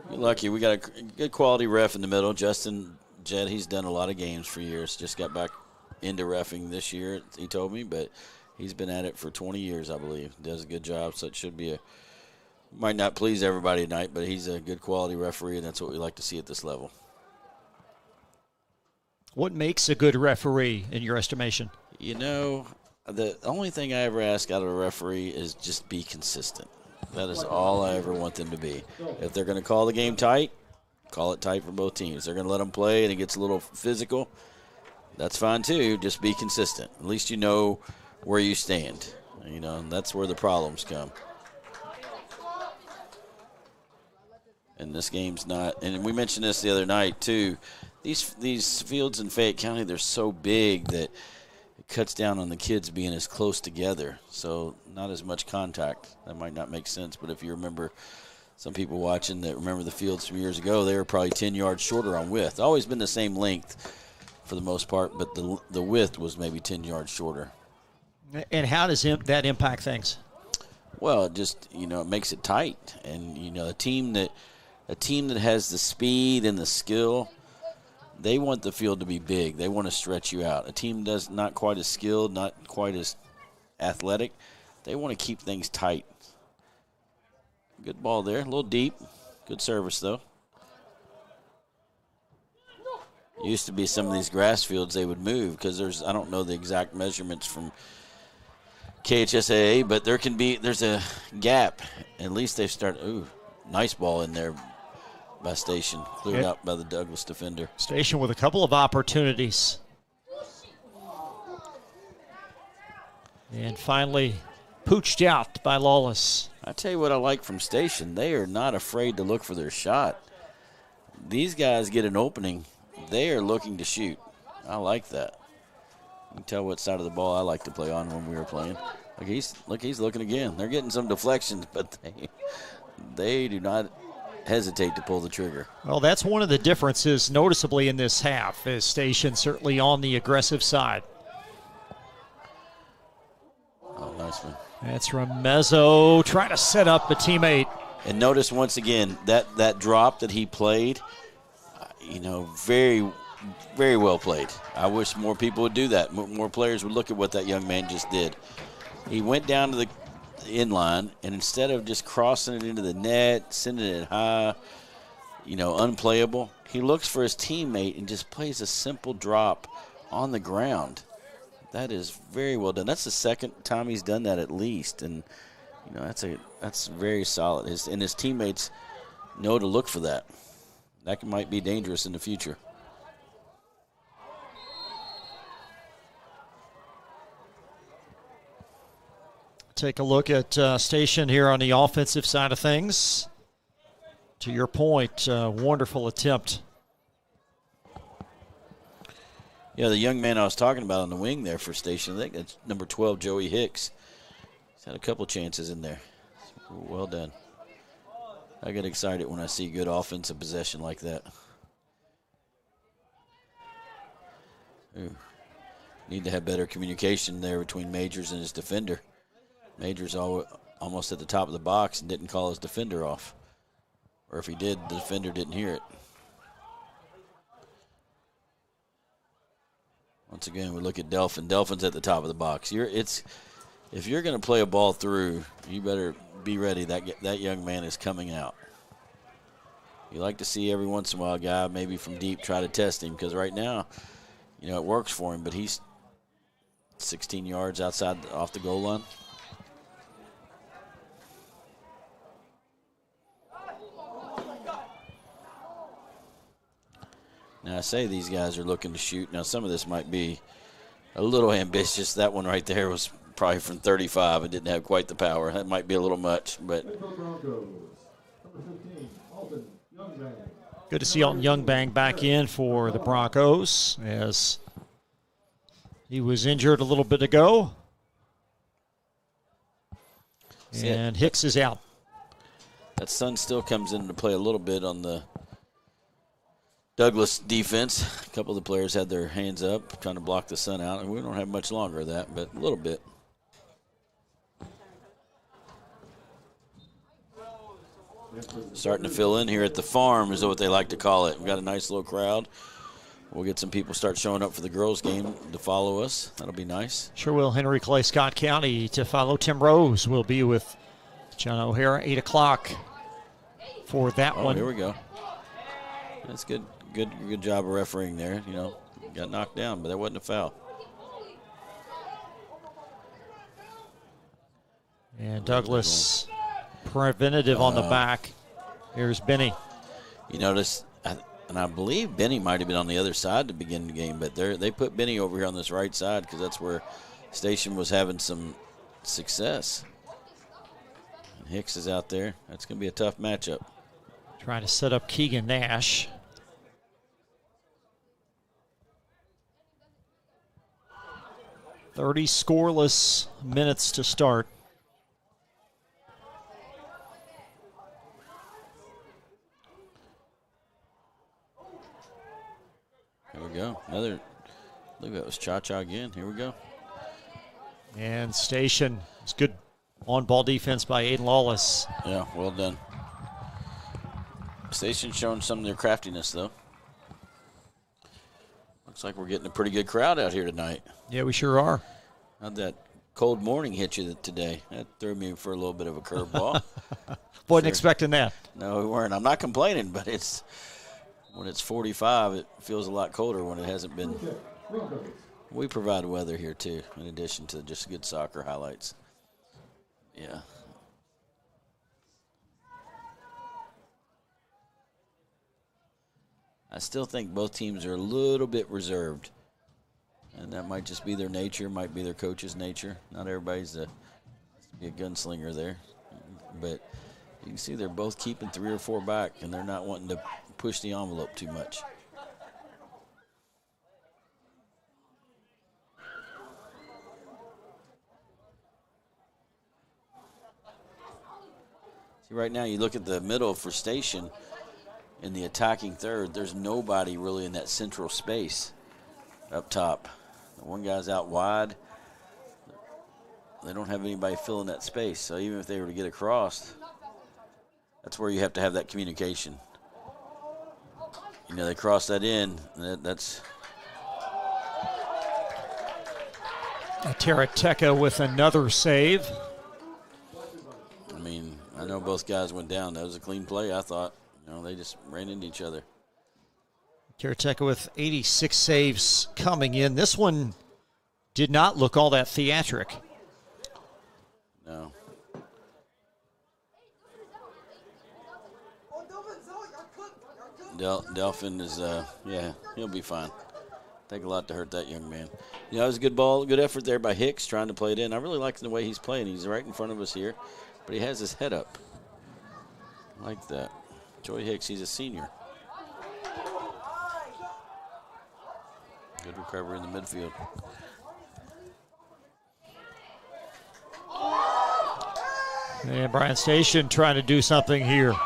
You're lucky. We got a good quality ref in the middle. Justin Jett, he's done a lot of games for years. Just got back into reffing this year, he told me, but he's been at it for 20 years, I believe. Does a good job, so it should be might not please everybody tonight, but he's a good quality referee, and that's what we like to see at this level. What makes a good referee in your estimation? You know, the only thing I ever ask out of a referee is just be consistent. That is all I ever want them to be. If they're going to call the game tight, call it tight for both teams. If they're going to let them play and it gets a little physical, that's fine too. Just be consistent. At least you know where you stand. You know, and that's where the problems come. And this game's not, and we mentioned this the other night too, these fields in Fayette County, they're so big that it cuts down on the kids being as close together, so not as much contact. That might not make sense, but if you remember, some people watching that remember the fields from years ago, they were probably 10 yards shorter on width. Always been the same length for the most part, but the width was maybe 10 yards shorter. And how does that impact things? Well, it just, you know, it makes it tight. And, you know, a team that has the speed and the skill, they want the field to be big. They want to stretch you out. A team that's not quite as skilled, not quite as athletic, they want to keep things tight. Good ball there, a little deep. Good service, though. Used to be some of these grass fields they would move because I don't know the exact measurements from KHSAA, but there's a gap. At least they start, nice ball in there by Station, cleared out by the Douglas defender. Station with a couple of opportunities. And finally pooched out by Lawless. I tell you what I like from Station. They are not afraid to look for their shot. These guys get an opening. They are looking to shoot. I like that. You can tell what side of the ball I like to play on when we were playing. He's looking again. They're getting some deflections, but they do not hesitate to pull the trigger. Well, that's one of the differences noticeably in this half, is Station certainly on the aggressive side. Oh, nice one. That's Remezzo trying to set up a teammate. And notice once again that drop that he played, very, very well played. I wish more people would do that. More players would look at what that young man just did. He went down to the inline, and instead of just crossing it into the net, sending it high, unplayable, he looks for his teammate and just plays a simple drop on the ground. That is very well done. That's the second time he's done that at least, and that's very solid. His teammates know to look for that. That might be dangerous in the future. Take a look at Station here on the offensive side of things. To your point, wonderful attempt. Yeah, the young man I was talking about on the wing there for Station, I think that's number 12, Joey Hicks. He's had a couple chances in there. Well done. I get excited when I see good offensive possession like that. Ooh. Need to have better communication there between Majors and his defender. Majors almost at the top of the box and didn't call his defender off. Or if he did, the defender didn't hear it. Once again, we look at Delphin. Delphin's at the top of the box. If you're going to play a ball through, you better be ready. That young man is coming out. You like to see every once in a while a guy maybe from deep try to test him, because right now, it works for him, but he's 16 yards off the goal line. Now, I say these guys are looking to shoot. Now, some of this might be a little ambitious. That one right there was probably from 35 and didn't have quite the power. That might be a little much, but. Good to see Alton Youngbang back in for the Broncos, as he was injured a little bit ago. And Hicks is out. That sun still comes into play a little bit on the Douglas defense. A couple of the players had their hands up trying to block the sun out, and we don't have much longer of that, but a little bit. Starting to fill in here at the farm is what they like to call it. We've got a nice little crowd. We'll get some people start showing up for the girls' game to follow us. That'll be nice. Sure will. Henry Clay, Scott County to follow. Tim Rose will be with John O'Hara, 8 o'clock for that one. Here we go. That's good. Good job of refereeing there. Got knocked down, but that wasn't a foul. And Douglas preventative on the back. Here's Benny. You notice, and I believe Benny might have been on the other side to begin the game, but they put Benny over here on this right side because that's where Station was having some success. And Hicks is out there. That's going to be a tough matchup. Trying to set up Keegan Nash. .30 scoreless minutes to start. Here we go. Another, look, that was Cha-Cha again. Here we go. And Station. It's good on-ball defense by Aiden Lawless. Yeah, well done. Station showing some of their craftiness, though. Looks like we're getting a pretty good crowd out here tonight. Yeah, we sure are. How'd that cold morning hit you today? That threw me for a little bit of a curveball. Wasn't expecting that. No, we weren't. I'm not complaining, but when it's 45, it feels a lot colder when it hasn't been. We provide weather here, too, in addition to just good soccer highlights. Yeah. I still think both teams are a little bit reserved. And that might just be their nature, might be their coach's nature. Not everybody's to be a gunslinger there. But you can see they're both keeping 3 or 4 back, and they're not wanting to push the envelope too much. See, right now you look at the middle for Station. In the attacking third, there's nobody really in that central space up top. One guy's out wide. They don't have anybody filling that space. So even if they were to get across, That's where you have to have that communication. You know, they cross that in. That's Tarateca with another save. I mean, I know both guys went down. That was a clean play, I thought. You know, they just ran into each other. Tarateca with 86 saves coming in. This one did not look all that theatric. No. Delphin is, yeah, he'll be fine. Take a lot to hurt that young man. You know, it was a good ball, good effort there by Hicks trying to play it in. I really like the way he's playing. He's right in front of us here, but he has his head up. I like that. Joey Hicks, he's a senior. Good recovery in the midfield. And Bryan Station trying to do something here.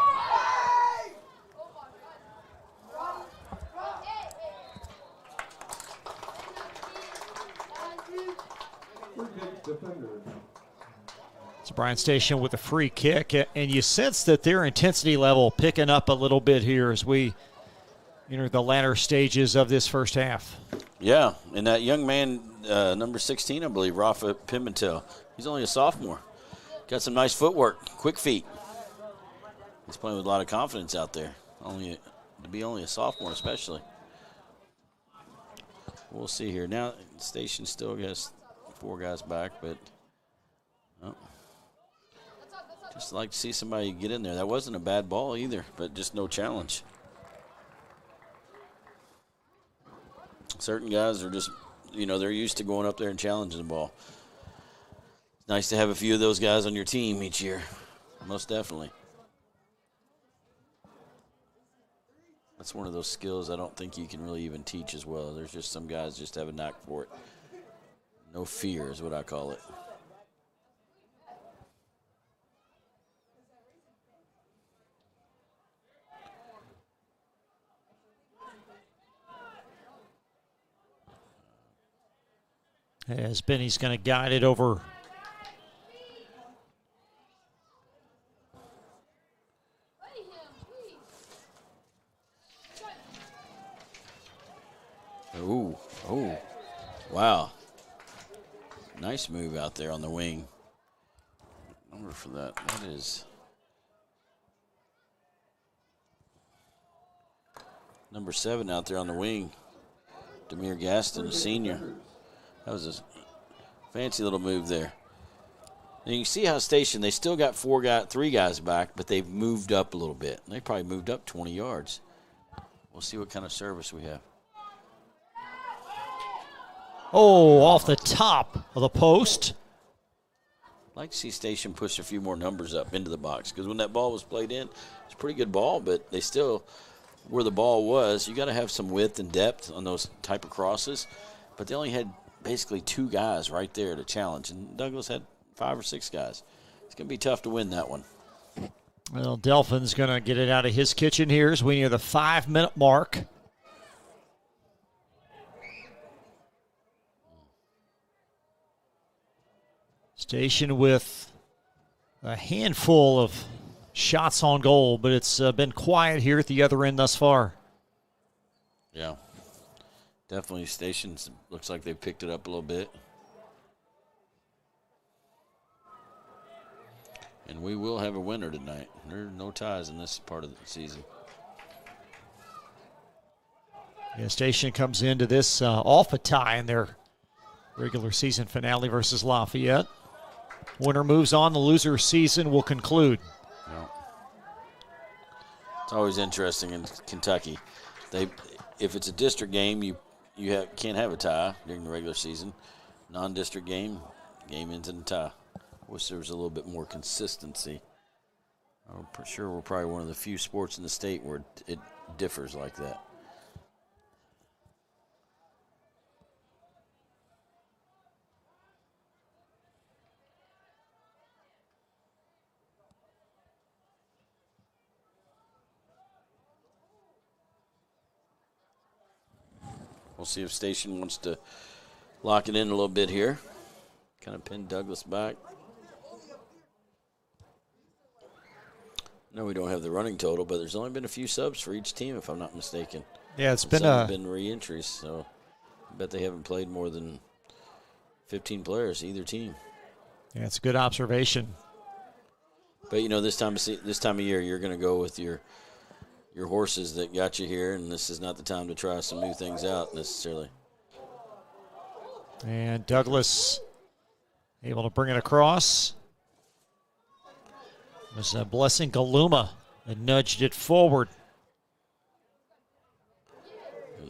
It's Bryan Station with a free kick, and you sense that their intensity level picking up a little bit here as we enter the latter stages of this first half. Yeah, and that young man, number 16, I believe, Rafa Pimentel, he's only a sophomore. Got some nice footwork, quick feet. He's playing with a lot of confidence out there, to be only a sophomore especially. We'll see here. Now, Station still has 4 guys back, but just like to see somebody get in there. That wasn't a bad ball either, but just no challenge. Certain guys are just, you know, they're used to going up there and challenging the ball. It's nice to have a few of those guys on your team each year, most definitely. That's one of those skills I don't think you can really even teach as well. There's just some guys just have a knack for it. No fear is what I call it. As Benny's going to guide it over. Ooh, wow. Nice move out there on the wing. Number for that is number 7 out there on the wing. Demir Gaston, a senior. That was a fancy little move there. And you can see how Station, they still got 3 guys back, but they've moved up a little bit. They probably moved up 20 yards. We'll see what kind of service we have. Oh, off the top of the post. I'd like to see Station push a few more numbers up into the box, because when that ball was played in, it's a pretty good ball, but they still, where the ball was, you got to have some width and depth on those type of crosses. But they only had basically 2 guys right there to challenge, and Douglas had 5 or 6 guys. It's going to be tough to win that one. Well, Delphin's going to get it out of his kitchen here as we near the 5-minute mark. Station with a handful of shots on goal, but it's been quiet here at the other end thus far. Yeah. Definitely Stations looks like they've picked it up a little bit. And we will have a winner tonight. There are no ties in this part of the season. Yeah, Station comes into this off a tie in their regular season finale versus Lafayette. Winner moves on. The loser season will conclude. Yeah. It's always interesting in Kentucky. If it's a district game, you can't have a tie during the regular season. Non-district game ends in a tie. I wish there was a little bit more consistency. I'm sure we're probably one of the few sports in the state where it differs like that. We'll see if Station wants to lock it in a little bit here. Kind of pin Douglas back. No, we don't have the running total, but there's only been a few subs for each team, if I'm not mistaken. Yeah, it's been re-entries, so I bet they haven't played more than 15 players, either team. Yeah, it's a good observation. But, you know, this time of year, you're going to go with your horses that got you here, and this is not the time to try some new things out necessarily. And Douglas able to bring it across. It was Blessing Galuma that nudged it forward.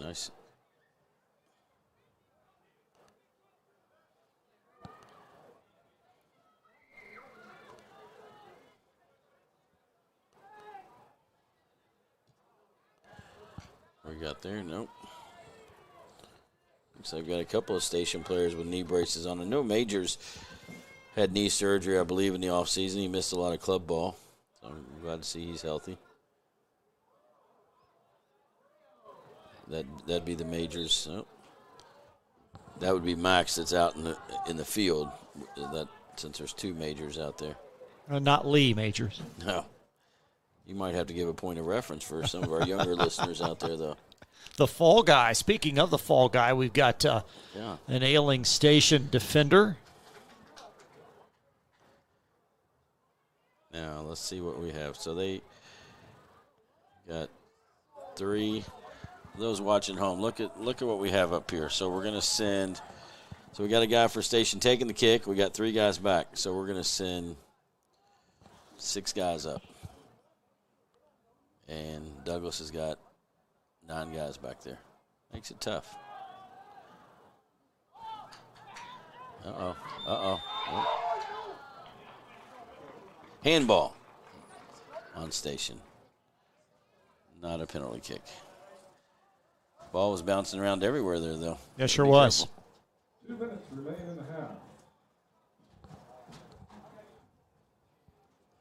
Nice. What we got there? Nope. Looks like we've got a couple of station players with knee braces on. I know Majors had knee surgery, I believe, in the offseason. He missed a lot of club ball. So I'm glad to see he's healthy. That'd be the Majors. Oh. That would be Max that's out in the field. That since there's two Majors out there. Not Lee Majors. No. You might have to give a point of reference for some of our younger listeners out there, though. The fall guy. Speaking of the fall guy, we've got an ailing station defender. Now, let's see what we have. So they got 3. Those watching home, look at what we have up here. So we're going to send – so we got a guy for station taking the kick. We got 3 guys back. So we're going to send 6 guys up. And Douglas has got 9 guys back there. Makes it tough. Uh-oh. Handball on station. Not a penalty kick. Ball was bouncing around everywhere there, though. Yeah, sure was. Careful. 2 minutes remaining in the half.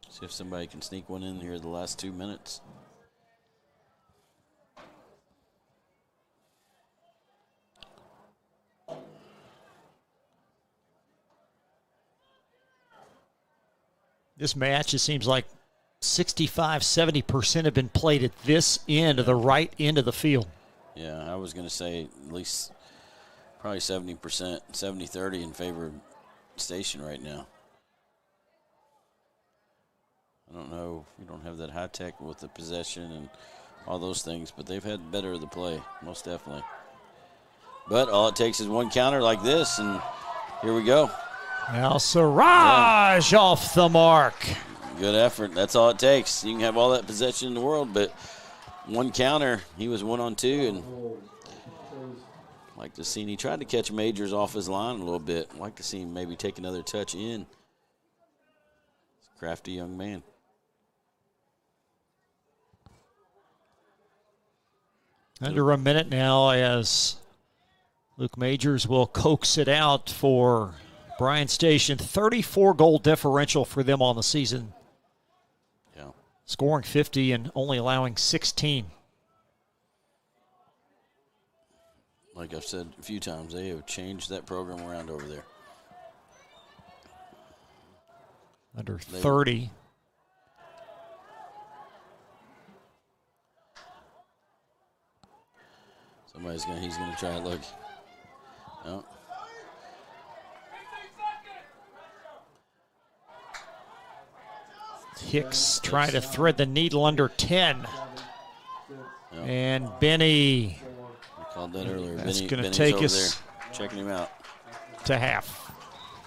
See if somebody can sneak one in here the last 2 minutes. This match, it seems like 65-70% have been played at this end of the right end of the field. Yeah, I was going to say at least probably 70%, 70-30 in favor of station right now. I don't know. We don't have that high tech with the possession and all those things, but they've had better of the play, most definitely. But all it takes is one counter like this, and here we go. Now Siraj off the mark. Good effort. That's all it takes. You can have all that possession in the world, but one counter, he was 1-on-2, and like to see him. He tried to catch Majors off his line a little bit. I'd like to see him maybe take another touch in. He's a crafty young man. Under a minute now as Luke Majors will coax it out for Bryan Station. 34-goal differential for them on the season. Yeah. Scoring 50 and only allowing 16. Like I've said a few times, they have changed that program around over there. Under 30. He's gonna try it. Look. No. Hicks trying to thread the needle under 10. Yep. And Benny. I called that earlier. That's going to Benny's take over us there, checking him out. To half.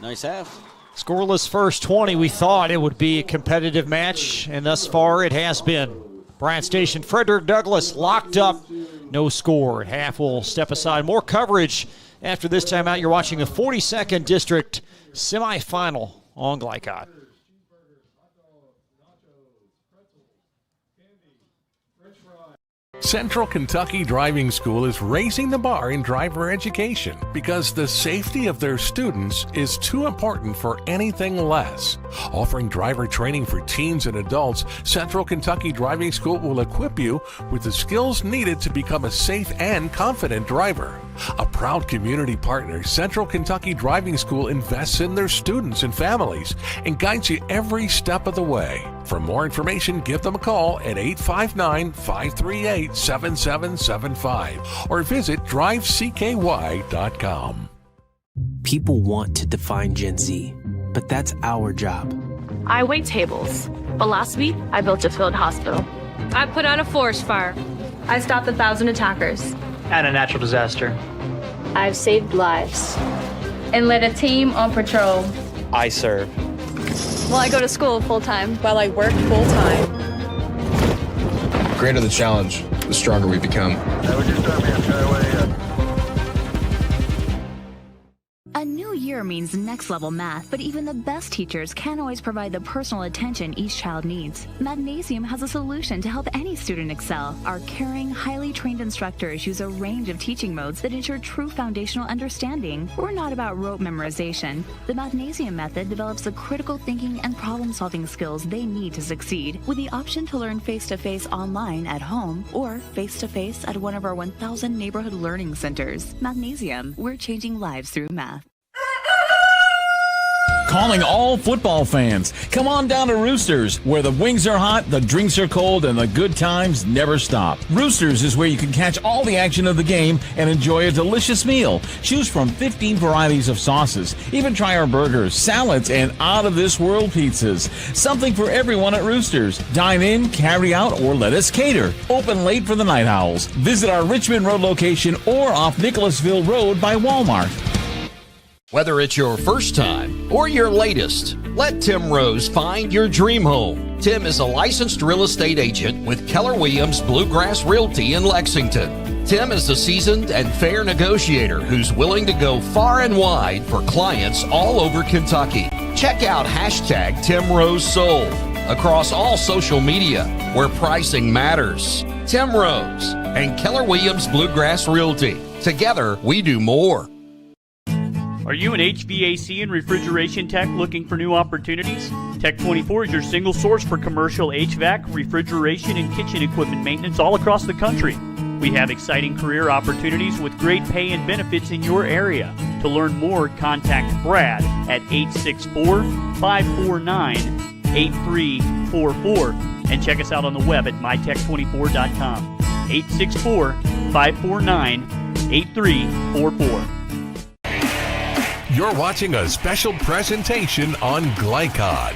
Nice half. Scoreless first 20. We thought it would be a competitive match, and thus far it has been. Bryan Station, Frederick Douglass locked up. No score. At half, we'll step aside. More coverage after this timeout. You're watching the 42nd District Semifinal on Glycott. Central Kentucky Driving School is raising the bar in driver education because the safety of their students is too important for anything less. Offering driver training for teens and adults, Central Kentucky Driving School will equip you with the skills needed to become a safe and confident driver. A proud community partner, Central Kentucky Driving School invests in their students and families and guides you every step of the way. For more information, give them a call at 859-538-7775 or visit drivecky.com. People want to define Gen Z, but that's our job. I wait tables, but last week I built a field hospital. I put out a forest fire. I stopped 1,000 attackers. And a natural disaster. I've saved lives and led a team on patrol. I serve. Well, I go to school full-time while I work full-time. The greater the challenge, the stronger we become. A new year means next level math, but even the best teachers can't always provide the personal attention each child needs. Magnesium has a solution to help any student excel. Our caring, highly trained instructors use a range of teaching modes that ensure true foundational understanding. We're not about rote memorization. The Magnesium method develops the critical thinking and problem solving skills they need to succeed, with the option to learn face-to-face online at home or face-to-face at one of our 1,000 neighborhood learning centers. Magnesium, we're changing lives through math. Calling all football fans. Come on down to Roosters, where the wings are hot, the drinks are cold, and the good times never stop. Roosters is where you can catch all the action of the game and enjoy a delicious meal. Choose from 15 varieties of sauces. Even try our burgers, salads, and out-of-this-world pizzas. Something for everyone at Roosters. Dine in, carry out, or let us cater. Open late for the Night Owls. Visit our Richmond Road location or off Nicholasville Road by Walmart. Whether it's your first time or your latest, let Tim Rose find your dream home. Tim is a licensed real estate agent with Keller Williams Bluegrass Realty in Lexington. Tim is a seasoned and fair negotiator who's willing to go far and wide for clients all over Kentucky. Check out hashtag Tim Rose Sold across all social media where pricing matters. Tim Rose and Keller Williams Bluegrass Realty. Together, we do more. Are you an HVAC and refrigeration tech looking for new opportunities? Tech 24 is your single source for commercial HVAC, refrigeration, and kitchen equipment maintenance all across the country. We have exciting career opportunities with great pay and benefits in your area. To learn more, contact Brad at 864-549-8344 and check us out on the web at mytech24.com. 864-549-8344. You're watching a special presentation on Glycod.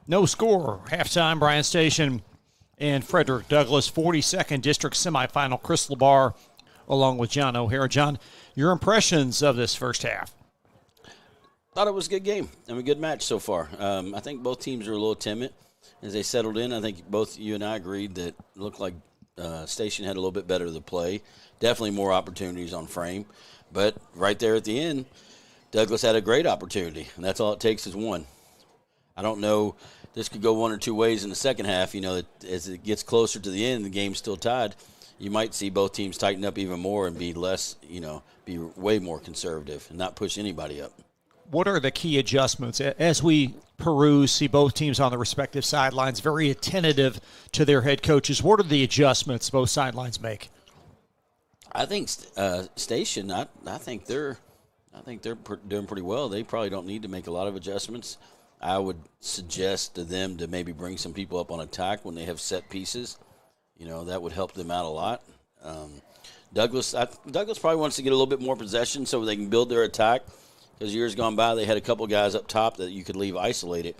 No score. Halftime, Bryan Station and Frederick Douglass. 42nd District Semifinal. Chris LaBar along with John O'Hara. John, your impressions of this first half? Thought it was a good game. A good match so far. I think both teams are a little timid as they settled in. I think both you and I agreed that it looked like Station had a little bit better to play. Definitely more opportunities on frame. But right there at the end, Douglass had a great opportunity, and that's all it takes is one. I don't know. This could go one or two ways in the second half. As it gets closer to the end, the game's still tied. You might see both teams tighten up even more and be less, be way more conservative and not push anybody up. What are the key adjustments as we peruse, see both teams on the respective sidelines, very attentive to their head coaches? What are the adjustments both sidelines make? I think Station. I think they're doing pretty well. They probably don't need to make a lot of adjustments. I would suggest to them to maybe bring some people up on attack when they have set pieces. That would help them out a lot. Douglass probably wants to get a little bit more possession so they can build their attack. Because years gone by, they had a couple guys up top that you could leave isolated.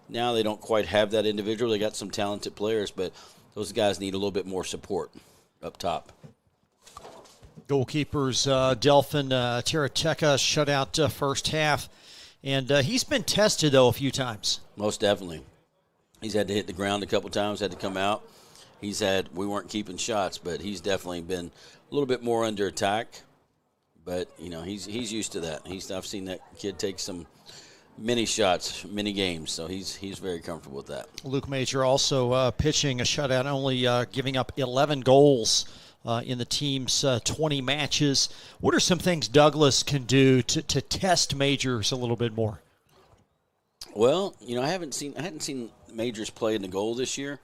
Now they don't quite have that individual. They got some talented players, but those guys need a little bit more support up top. Goalkeepers, Delphin Terateka shut out first half. And he's been tested, though, a few times. Most definitely. He's had to hit the ground a couple times, had to come out. We weren't keeping shots, but he's definitely been a little bit more under attack. But, he's used to that. I've seen that kid take some many shots, many games, so he's very comfortable with that. Luke Major also pitching a shutout, only giving up 11 goals in the team's 20 matches. What are some things Douglass can do to test Majors a little bit more? Well, I hadn't seen Majors play in the goal this year,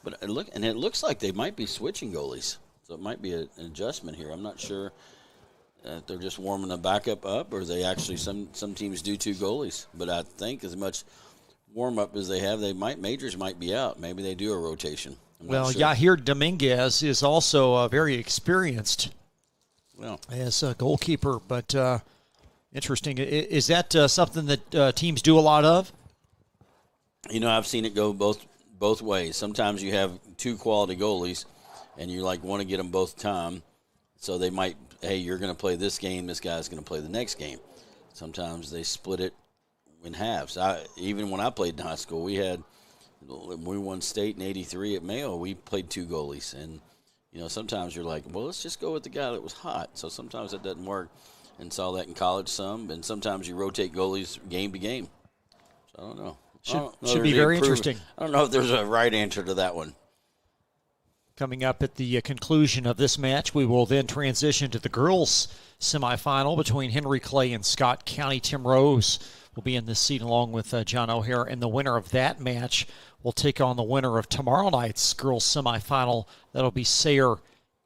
but it looks like they might be switching goalies, so it might be an adjustment here. I'm not sure. they're just warming the backup up, or they actually some teams do 2 goalies. But I think as much warm up as they have, Majors might be out. Maybe they do a rotation. Well, Yahir Dominguez is also very experienced as a goalkeeper, but interesting. Is that something that teams do a lot of? I've seen it go both ways. Sometimes you have 2 quality goalies, and you want to get them both time, so they might, hey, you're going to play this game, this guy's going to play the next game. Sometimes they split it in halves. Even when I played in high school, we won state in '83 at Mayo. We played 2 goalies, and sometimes you're like, well, let's just go with the guy that was hot. So sometimes that doesn't work, and saw that in college some. And sometimes you rotate goalies game to game. So I don't know. Should be very interesting. I don't know if there's a right answer to that one. Coming up at the conclusion of this match, we will then transition to the girls' semifinal between Henry Clay and Scott County. Tim Rose will be in this seat along with John O'Hare, and the winner of that match will take on the winner of tomorrow night's girls' semifinal. That'll be Sayre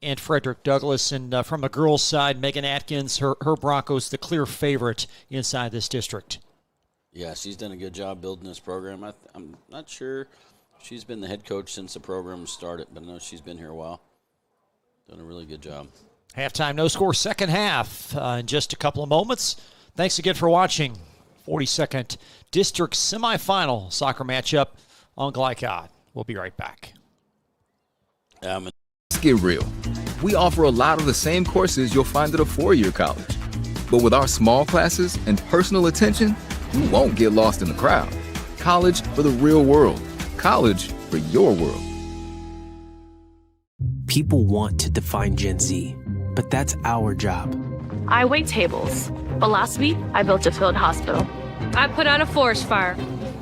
and Frederick Douglass. And from the girls' side, Megan Atkins, her Broncos, the clear favorite inside this district. Yeah, she's done a good job building this program. I'm not sure she's been the head coach since the program started, but I know she's been here a while. Done a really good job. Halftime, no score, second half in just a couple of moments. Thanks again for watching. 42nd District Semifinal soccer matchup on Glycod. We'll be right back. Let's get real. We offer a lot of the same courses you'll find at a 4-year college. But with our small classes and personal attention, you won't get lost in the crowd. College for the real world. College for your world. People want to define Gen Z, but that's our job. I wait tables, but last week I built a field hospital. I put out a forest fire.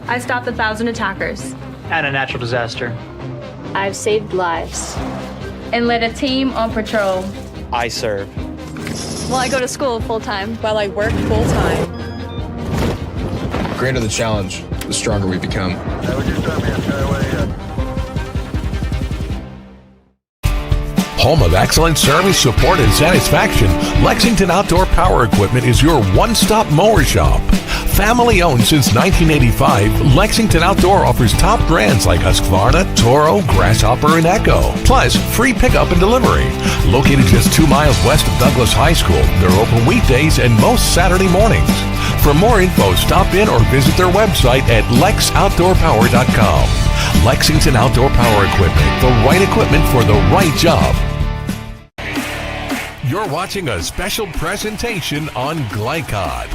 I stopped 1,000 attackers. And a natural disaster. I've saved lives and led a team on patrol. I serve. Well, I go to school full-time while I work full-time. The greater the challenge, the stronger we become. Home of excellent service, support, and satisfaction, Lexington Outdoor Power Equipment is your one-stop mower shop. Family owned since 1985, Lexington Outdoor offers top brands like Husqvarna, Toro, Grasshopper, and Echo. Plus, free pickup and delivery. Located just 2 miles west of Douglas High School, they're open weekdays and most Saturday mornings. For more info, stop in or visit their website at lexoutdoorpower.com. Lexington Outdoor Power Equipment, the right equipment for the right job. You're watching a special presentation on Glycod.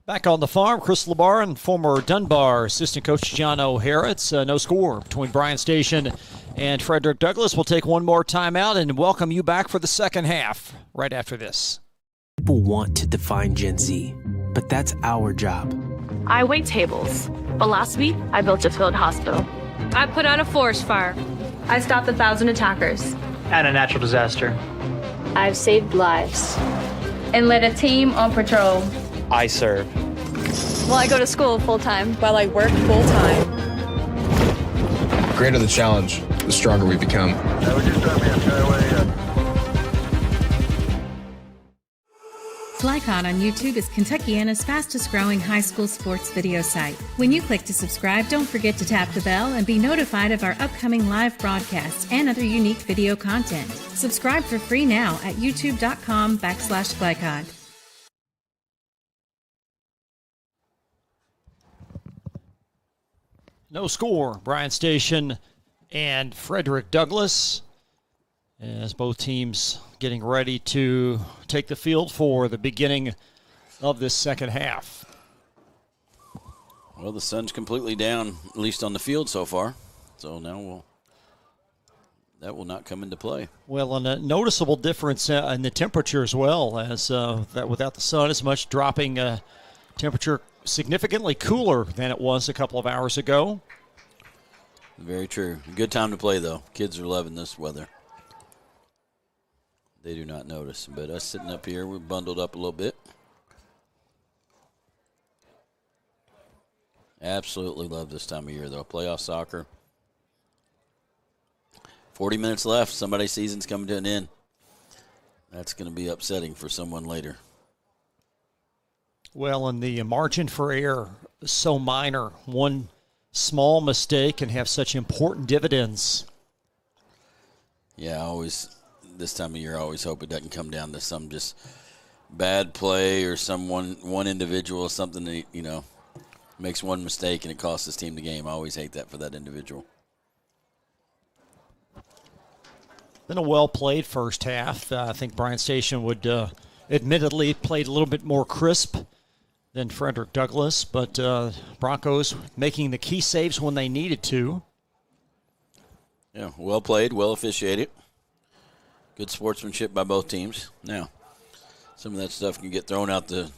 Back on the farm, Chris LeBar and former Dunbar assistant coach John O'Hare. It's no score between Bryan Station and Frederick Douglass. We'll take one more timeout and welcome you back for the second half right after this. People want to define Gen Z, but that's our job. I wait tables, but last week I built a field hospital. I put out a forest fire. I stopped 1,000 attackers. And a natural disaster. I've saved lives and led a team on patrol. I serve. Well, I go to school full-time while I work full-time. The greater the challenge, the stronger we become. Glycod on YouTube is Kentuckiana's fastest growing high school sports video site. When you click to subscribe, don't forget to tap the bell and be notified of our upcoming live broadcasts and other unique video content. Subscribe for free now at youtube.com/Glycod. No score, Bryan Station and Frederick Douglass, as both teams getting ready to take the field for the beginning of this second half. Well, the sun's completely down, at least on the field so far. So now that will not come into play. Well, and a noticeable difference in the temperature as well, as that without the sun as much, dropping temperature significantly cooler than it was a couple of hours ago. Very true. Good time to play, though. Kids are loving this weather. They do not notice. But us sitting up here, we're bundled up a little bit. Absolutely love this time of year, though. Playoff soccer. 40 minutes left. Somebody's season's coming to an end. That's going to be upsetting for someone later. Well, and the margin for error is so minor. One small mistake can have such important dividends. Yeah, this time of year, I always hope it doesn't come down to some just bad play or one individual or something that, makes one mistake and it costs his team the game. I always hate that for that individual. Been a well-played first half. I think Bryan Station would admittedly played a little bit more crisp than Frederick Douglass, but Broncos making the key saves when they needed to. Yeah, well played, well officiated. Good sportsmanship by both teams. Now, some of that stuff can get thrown out the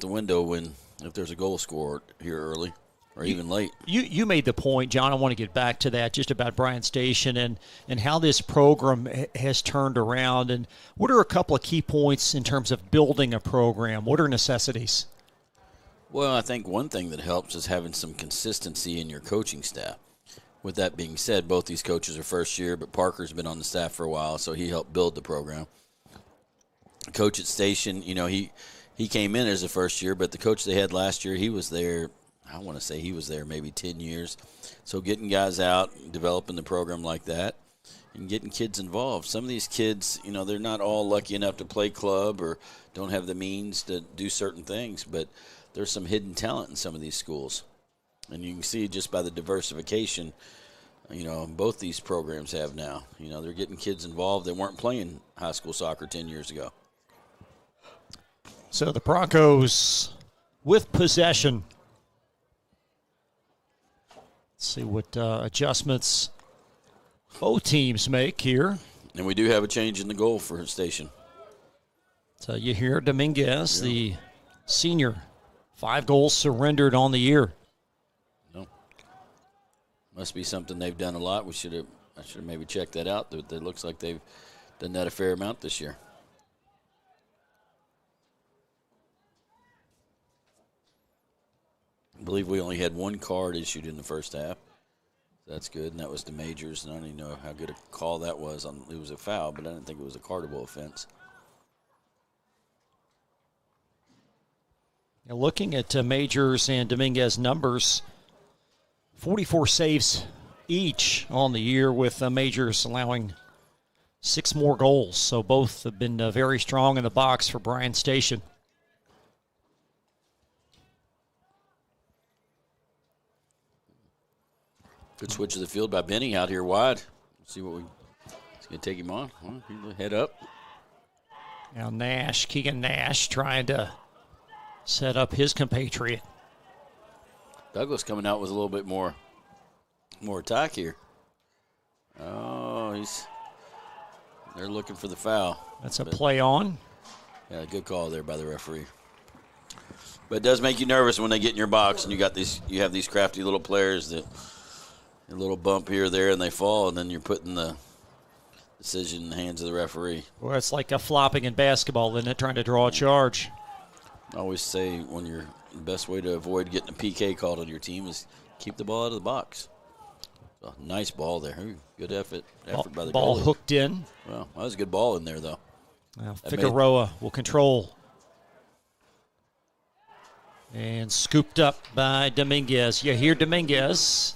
window if there's a goal scored here early or even late. You made the point, John. I want to get back to that, just about Bryan Station and how this program has turned around. And what are a couple of key points in terms of building a program? What are necessities? Well, I think one thing that helps is having some consistency in your coaching staff. With that being said, both these coaches are first year, but Parker's been on the staff for a while, so he helped build the program. Coach at Station, he came in as a first year, but the coach they had last year, he was there, I want to say he was there maybe 10 years. So getting guys out, developing the program like that, and getting kids involved. Some of these kids, they're not all lucky enough to play club or don't have the means to do certain things, but there's some hidden talent in some of these schools. And you can see just by the diversification, both these programs have now. They're getting kids involved that weren't playing high school soccer 10 years ago. So the Broncos with possession. Let's see what adjustments both teams make here. And we do have a change in the goal for Station. So you hear Dominguez, the senior, 5 goals surrendered on the year. No. Must be something they've done a lot. I should have maybe checked that out. It looks like they've done that a fair amount this year. I believe we only had 1 card issued in the first half. That's good, and that was the Majors. And I don't even know how good a call that was. It was a foul, but I didn't think it was a cardable offense. Now looking at Majors and Dominguez numbers, 44 saves each on the year, with Majors allowing 6 more goals. So both have been very strong in the box for Bryan Station. Good switch of the field by Benny out here wide. Let's see what he's going to take him on. Well, he'll head up. Now Keegan Nash trying to set up his compatriot. Douglas coming out with a little bit more attack here. Oh, they're looking for the foul. That's a play on. Yeah, good call there by the referee. But it does make you nervous when they get in your box and you have these crafty little players that a little bump here or there and they fall, and then you're putting the decision in the hands of the referee. Well, it's like a flopping in basketball, isn't it? Trying to draw a charge. I always say the best way to avoid getting a PK called on your team is keep the ball out of the box. So, nice ball there. Good effort by the ball goalie. Hooked in. Well, that was a good ball in there, though. Now Figueroa will control. And scooped up by Dominguez. You hear Dominguez.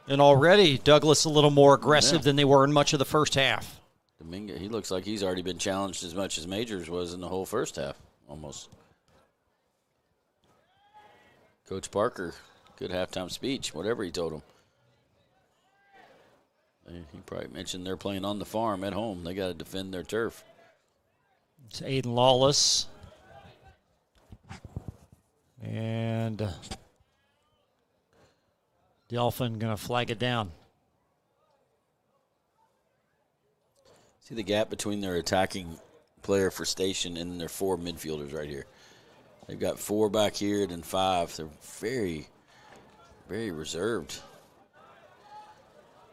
And already Douglas a little more aggressive than they were in much of the first half. Dominguez, he looks like he's already been challenged as much as Majors was in the whole first half, almost. Coach Parker, good halftime speech, whatever he told him. He probably mentioned they're playing on the farm at home. They got to defend their turf. It's Aiden Lawless. And Delphin going to flag it down. See the gap between their attacking player for Station and their 4 midfielders right here. They've got 4 back here and then 5. They're very, very reserved.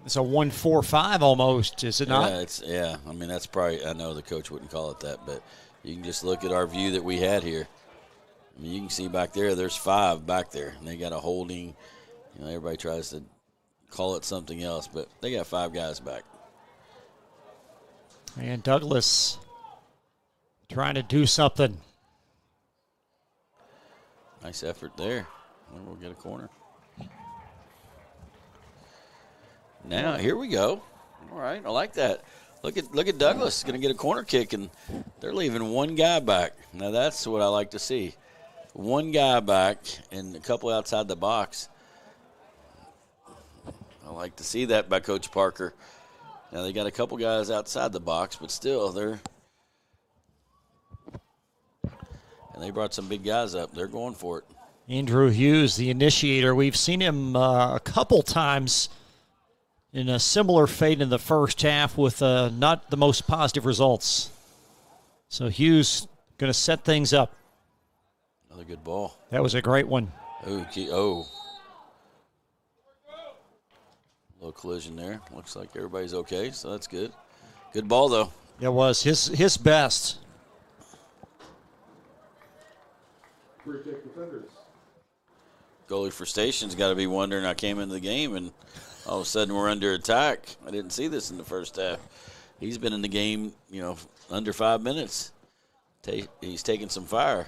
It's a 1-4-5 almost, is it not? I mean, that's probably, I know the coach wouldn't call it that, but you can just look at our view that we had here. I mean, you can see back there, there's 5 back there, and they got a holding. Everybody tries to call it something else, but they got 5 guys back. And Douglas trying to do something. Nice effort there. We'll get a corner. Now, here we go. All right, I like that. Look at Douglas going to get a corner kick, and they're leaving 1 guy back. Now, that's what I like to see. 1 guy back and a couple outside the box. I like to see that by Coach Parker. Now, they got a couple guys outside the box, but still, and they brought some big guys up. They're going for it. Andrew Hughes, the initiator. We've seen him a couple times in a similar fate in the first half with not the most positive results. So Hughes going to set things up. Another good ball. That was a great one. Oh. Little collision there. Looks like everybody's okay, so that's good. Good ball, though. It was his best. Free kick defenders. Goalie for Station's got to be wondering, I came into the game and all of a sudden we're under attack. I didn't see this in the first half. He's been in the game, under 5 minutes. He's taking some fire.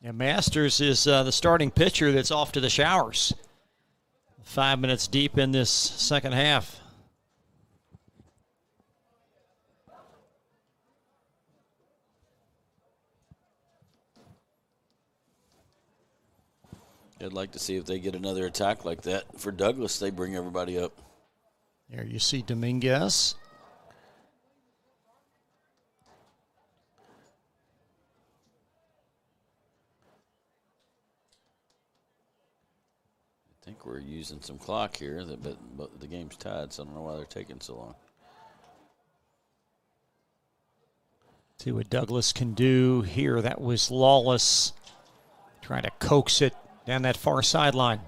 Yeah, Masters is the starting pitcher that's off to the showers. 5 minutes deep in this second half. I'd like to see if they get another attack like that. For Douglas, they bring everybody up. There you see Dominguez. I think we're using some clock here, but the game's tied, so I don't know why they're taking so long. See what Douglas can do here. That was Lawless trying to coax it down that far sideline.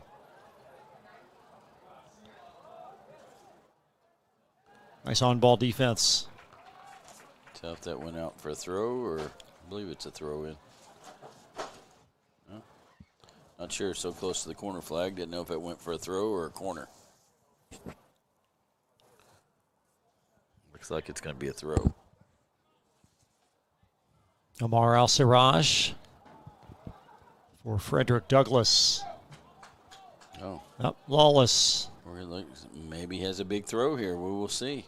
Nice on-ball defense. Tell if that went out for a throw, or I believe it's a throw-in. No? Not sure. So close to the corner flag. Didn't know if it went for a throw or a corner. Looks like it's going to be a throw. Omar Al-Siraj for Frederick Douglass. Oh. Lawless. Maybe he has a big throw here. We will see.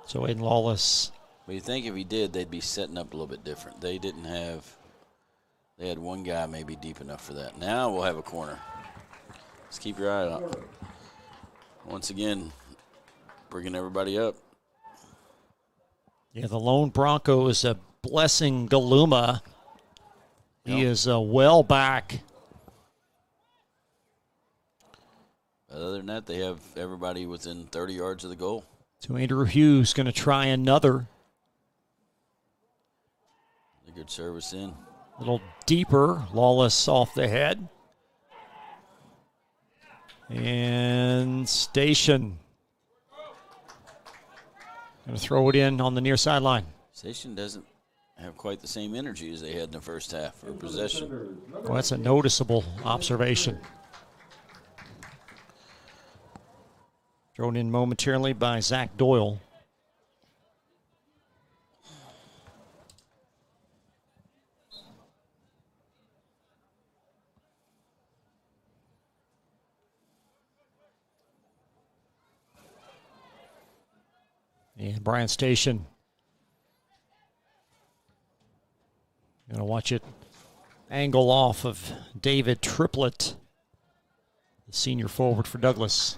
So Aiden Lawless. But you think if he did, they'd be setting up a little bit different. They didn't have. They had 1 guy maybe deep enough for that. Now we'll have a corner. Just keep your eye out. Once again, bringing everybody up. Yeah, the lone Bronco is a Blessing Galuma. He is well back. Other than that, they have everybody within 30 yards of the goal. So Andrew Hughes going to try another. A good service in. A little deeper. Lawless off the head. And Station. Going to throw it in on the near sideline. Station doesn't have quite the same energy as they had in the first half for possession. Well, that's a noticeable observation. Thrown in momentarily by Zach Doyle. And Bryan Station. Going to watch it angle off of David Triplett, the senior forward for Douglas.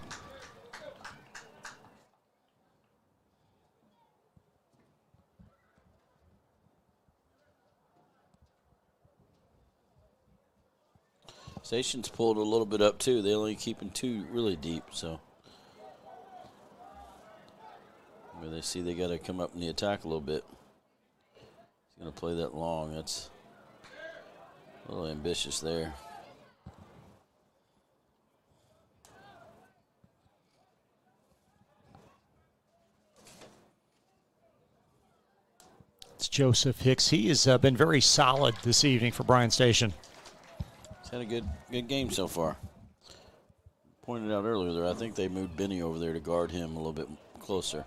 Station's pulled a little bit up, too. They're only keeping 2 really deep, so. Where they see they got to come up in the attack a little bit. He's going to play that long. That's a little ambitious there. It's Joseph Hicks. He has been very solid this evening for Bryan Station. He's had a good game so far. pointed out earlier there, I think they moved Benny over there to guard him a little bit closer.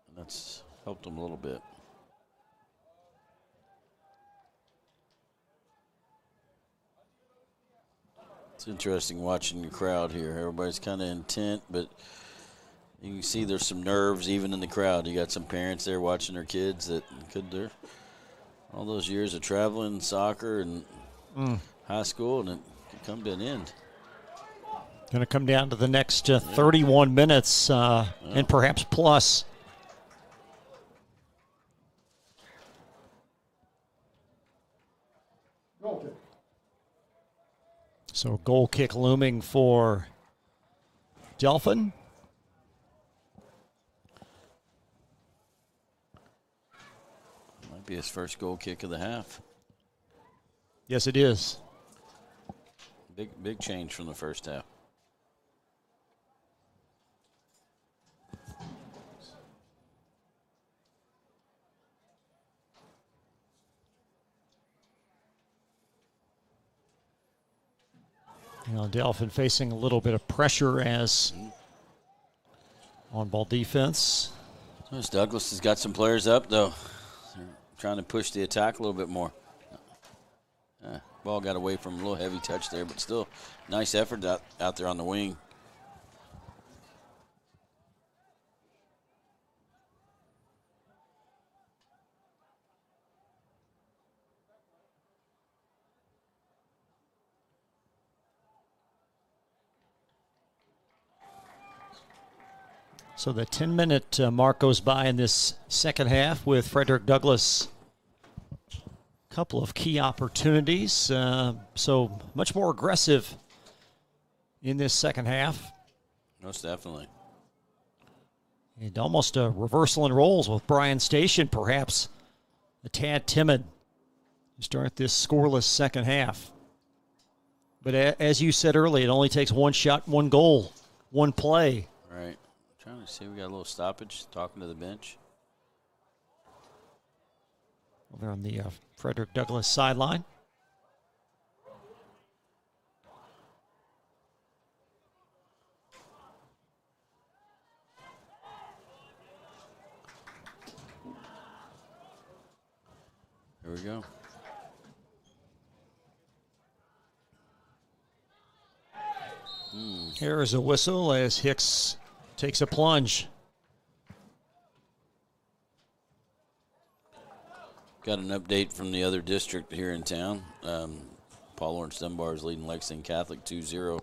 And that's helped him a little bit. It's interesting watching the crowd here. Everybody's kind of intent, but you can see there's some nerves even in the crowd. You got some parents there watching their kids that they're all those years of traveling, soccer, and high school, and it could come to an end. Going to come down to the next 31 minutes and perhaps plus. Goal kick. So goal kick looming for Delphin. Might be his first goal kick of the half. Yes, it is. Big change from the first half. You know, Delphin facing a little bit of pressure as on-ball defense. Douglas has got some players up, though. They're trying to push the attack a little bit more. Ball got away from a little heavy touch there, but still nice effort out there on the wing. So the 10-minute mark goes by in this second half with Frederick Douglass. A couple of key opportunities. So much more aggressive in this second half. Most definitely. And almost a reversal in roles with Bryan Station, perhaps a tad timid to start this scoreless second half. But as you said earlier, it only takes one shot, one goal, one play. Right. Trying to see, we got a little stoppage, talking to the bench. Over on the Frederick Douglass sideline. Here we go. Here is a whistle as Hicks takes a plunge. Got an update from the other district here in town. Paul Lawrence Dunbar is leading Lexington Catholic 2-0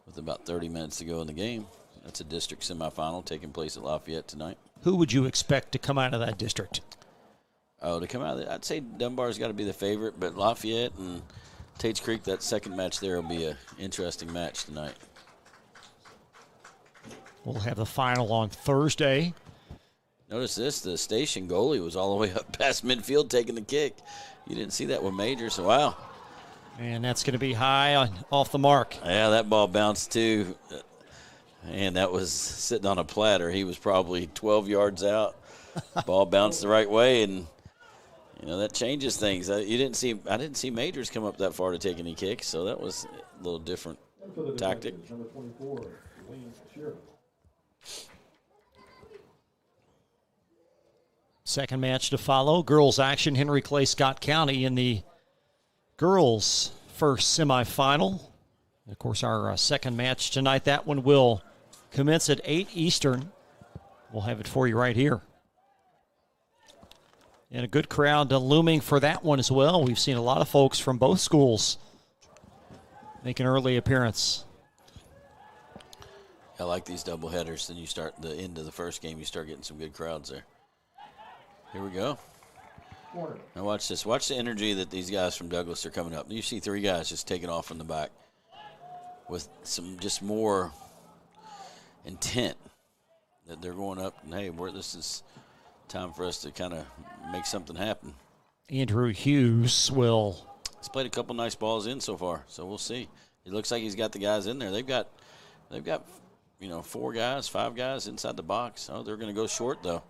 with about 30 minutes to go in the game. That's a district semifinal taking place at Lafayette tonight. Who would you expect to come out of that district? Oh, to come out of it, I'd say Dunbar's got to be the favorite, but Lafayette and Tates Creek, that second match there will be an interesting match tonight. We'll have the final on Thursday. Notice this, the station goalie was all the way up past midfield taking the kick. You didn't see that with Major, so wow. And that's going to be high off the mark. Yeah, that ball bounced too. And that was sitting on a platter. He was probably 12 yards out. Ball bounced the right way, and you know that changes things. I didn't see Majors come up that far to take any kicks, so that was a little different tactic. Number 24, Sheriff. Second match to follow. Girls action, Henry Clay Scott County in the girls' first semifinal. Of course, our second match tonight, that one will commence at 8 Eastern. We'll have it for you right here. And a good crowd looming for that one as well. We've seen a lot of folks from both schools make an early appearance. I like these doubleheaders. Then you start the end of the first game, you start getting some good crowds there. Here we go. Now watch this. Watch the energy that these guys from Douglas are coming up. You see three guys just taking off from the back with some just more intent that they're going up and, hey, this is time for us to kind of make something happen. Andrew Hughes will. He's played a couple nice balls in so far, so we'll see. It looks like he's got the guys in there. They've got 4 guys, 5 guys inside the box. Oh, they're going to go short, though.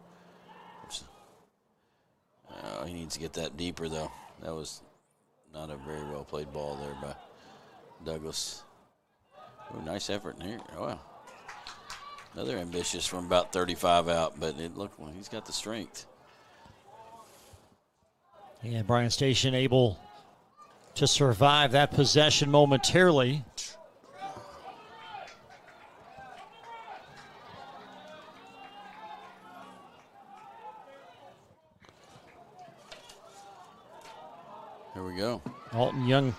He needs to get that deeper, though. That was not a very well-played ball there by Douglas. Oh, nice effort in here. Oh, wow. Another ambitious from about 35 out, but it looked like he's got the strength. And Bryan Station able to survive that possession momentarily. Here we go. Alton Young,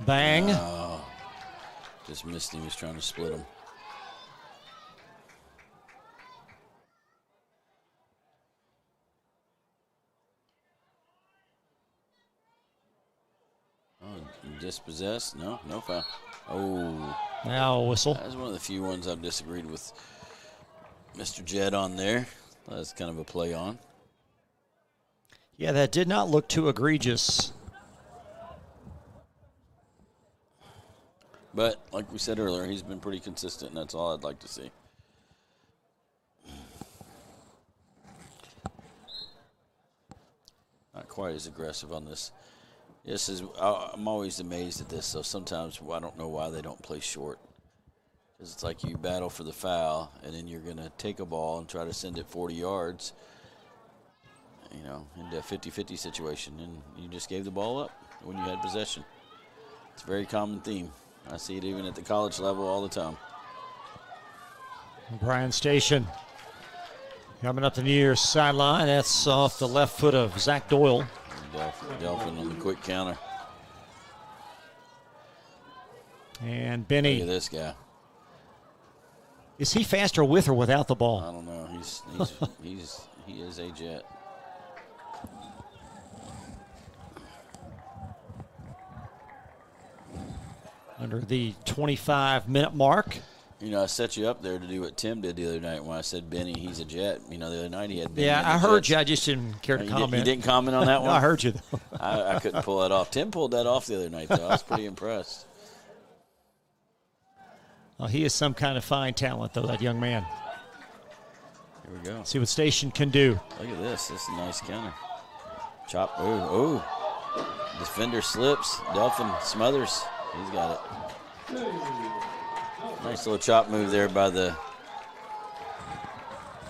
bang. Oh, just missed him. He was trying to split him. Oh, dispossessed? No foul. Oh. Now a whistle. That's one of the few ones I've disagreed with Mr. Jett on there. That's kind of a play on. Yeah, that did not look too egregious. But like we said earlier, he's been pretty consistent, and that's all I'd like to see. Not quite as aggressive on this. I'm always amazed at this. So sometimes I don't know why they don't play short. Because it's like you battle for the foul, and then you're going to take a ball and try to send it 40 yards, into a 50-50 situation, and you just gave the ball up when you had possession. It's a very common theme. I see it even at the college level all the time. Bryan Station coming up the near sideline. That's off the left foot of Zach Doyle. Delphin on the quick counter. And Benny. Look at this guy. Is he faster with or without the ball? I don't know. He is a Jet. Under the 25-minute mark. I set you up there to do what Tim did the other night when I said Benny, he's a Jet. The other night he had Benny. Yeah, I heard you. I just didn't care to comment. You didn't comment on that one? No, I heard you, though. I couldn't pull that off. Tim pulled that off the other night, though. I was pretty impressed. Oh, he is some kind of fine talent, though, that young man. Here we go. See what Station can do. Look at this. This is a nice counter. Chop. Ooh. Defender slips. Delphin smothers. He's got it. Nice little chop move there by the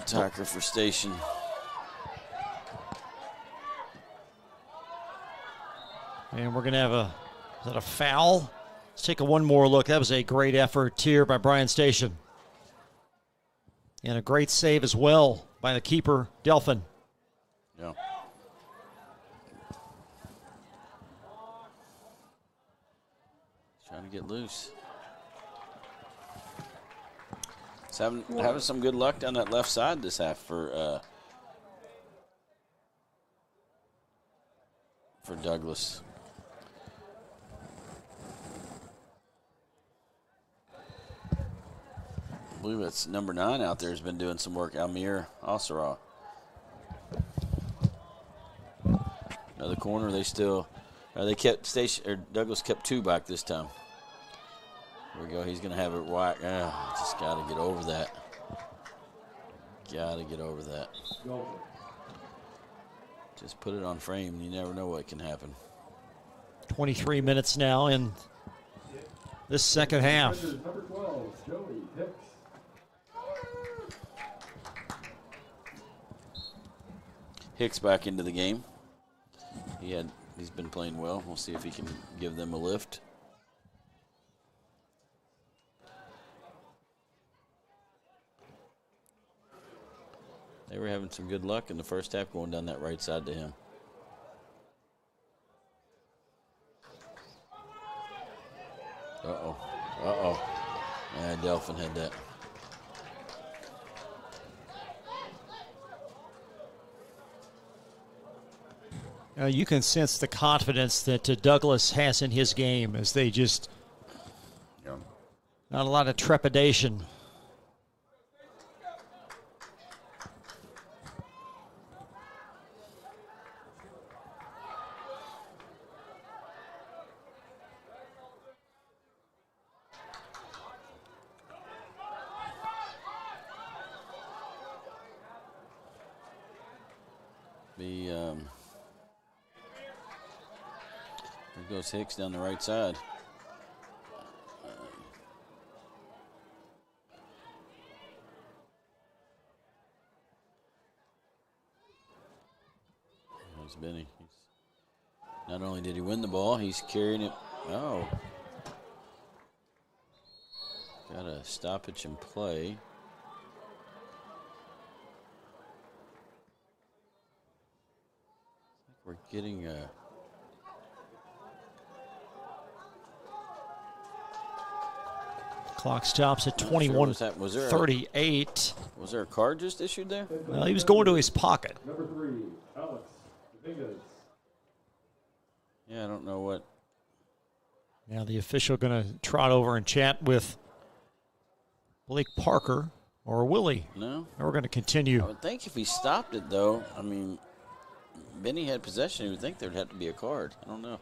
attacker for Station. And we're going to have is that a foul? Let's take one more look. That was a great effort here by Bryan Station. And a great save as well by the keeper, Delphin. Yeah. Trying to get loose. He's having some good luck down that left side this half for Douglas. I believe it's number 9 out there has been doing some work. Almir Osara. Another corner. They kept Douglas kept 2 back this time. Here we go. He's going to have it whack. Just got to get over that. Got to get over that. Just put it on frame. You never know what can happen. 23 minutes now in this second half. Number 12, Joey Hicks. Hicks back into the game. He's been playing well. We'll see if he can give them a lift. They were having some good luck in the first half going down that right side to him. Yeah, Delphin had that. You can sense the confidence that Douglas has in his game as they just, not a lot of trepidation. There goes Hicks down the right side. There's Benny. Not only did he win the ball, he's carrying it. Oh. Got a stoppage in play. We're getting a... Clock stops at 21:38. Was there a card just issued there? Well, he was going to his pocket. Number 3, Alex Dominguez. Yeah, I don't know what. Now the official going to trot over and chat with Blake Parker or Willie. No. And we're going to continue. I would think if he stopped it, though, I mean, Benny had possession. He would think there'd have to be a card. I don't know.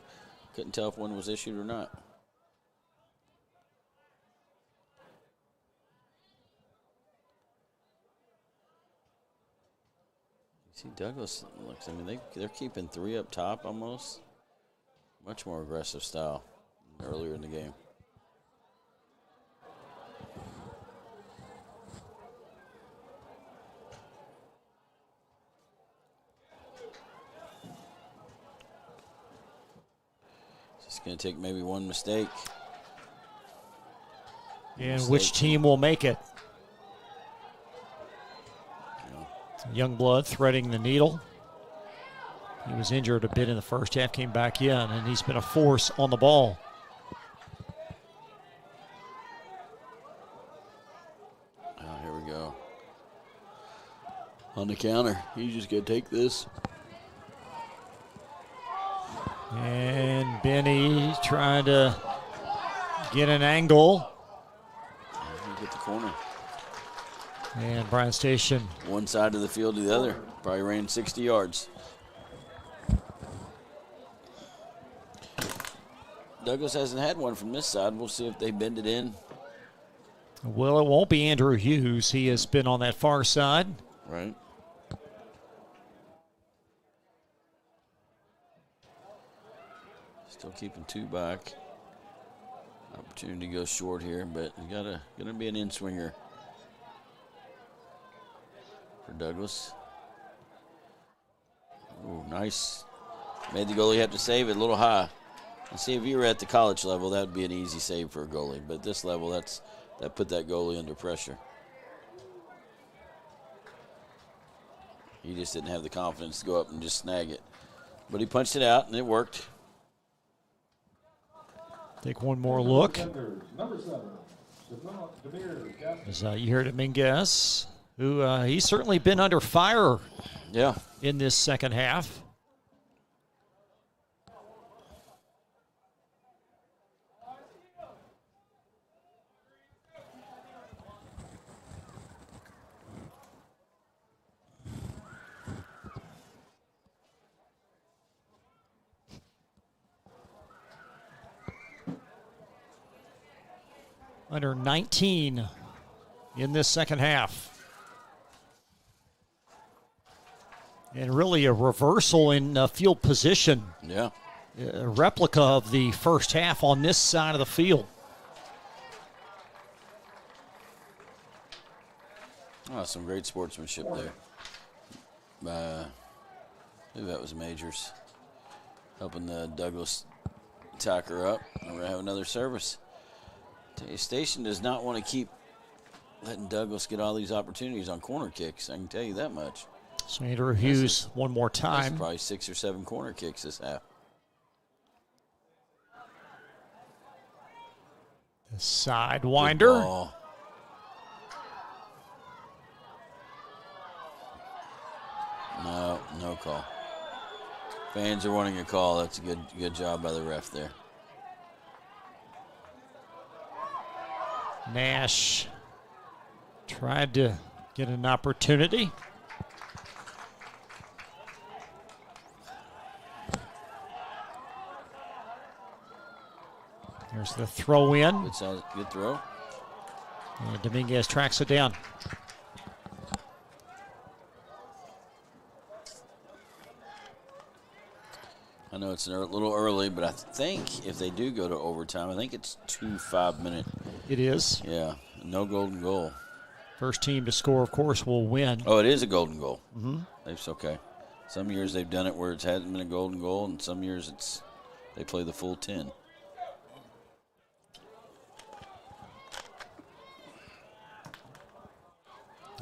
Couldn't tell if one was issued or not. See, Douglas looks, I mean, they're keeping 3 up top almost. Much more aggressive style than earlier in the game. Just going to take maybe one mistake. And which team will make it? Young blood threading the needle. He was injured a bit in the first half, came back in, and he's been a force on the ball. Oh, here we go. On the counter. He's just going to take this. And Benny trying to get an angle. Get the corner. And Bryan Station. One side of the field to the other. Probably ran 60 yards. Douglas hasn't had one from this side. We'll see if they bend it in. Well, it won't be Andrew Hughes. He has been on that far side. Right. Still keeping 2 back. Opportunity to go short here, but you gonna be an in-swinger for Douglas. Oh, nice. Made the goalie have to save it a little high. And see, if you were at the college level, that would be an easy save for a goalie. But at this level, that put that goalie under pressure. He just didn't have the confidence to go up and just snag it. But he punched it out, and it worked. Take one more look. Number 7, As you hear Dominguez, who he's certainly been under fire in this second half. Under 19 in this second half. And really a reversal in field position. Yeah. A replica of the first half on this side of the field. Oh, some great sportsmanship there. Maybe that was Majors helping the Douglas attacker up. And we're going to have another service. Station does not want to keep letting Douglas get all these opportunities on corner kicks. I can tell you that much. So Andrew Hughes one more time. That's probably 6 or 7 corner kicks this half. The sidewinder. No call. Fans are wanting a call. That's a good job by the ref there. Nash tried to get an opportunity. There's the throw in. Good throw. And Dominguez tracks it down. I know it's a little early, but I think if they do go to overtime, I think it's 2 5-minute. It is. Yeah, no golden goal. First team to score, of course, will win. Oh, it is a golden goal. Mm-hmm. It's okay. Some years they've done it where it hasn't been a golden goal, and some years they play the full 10.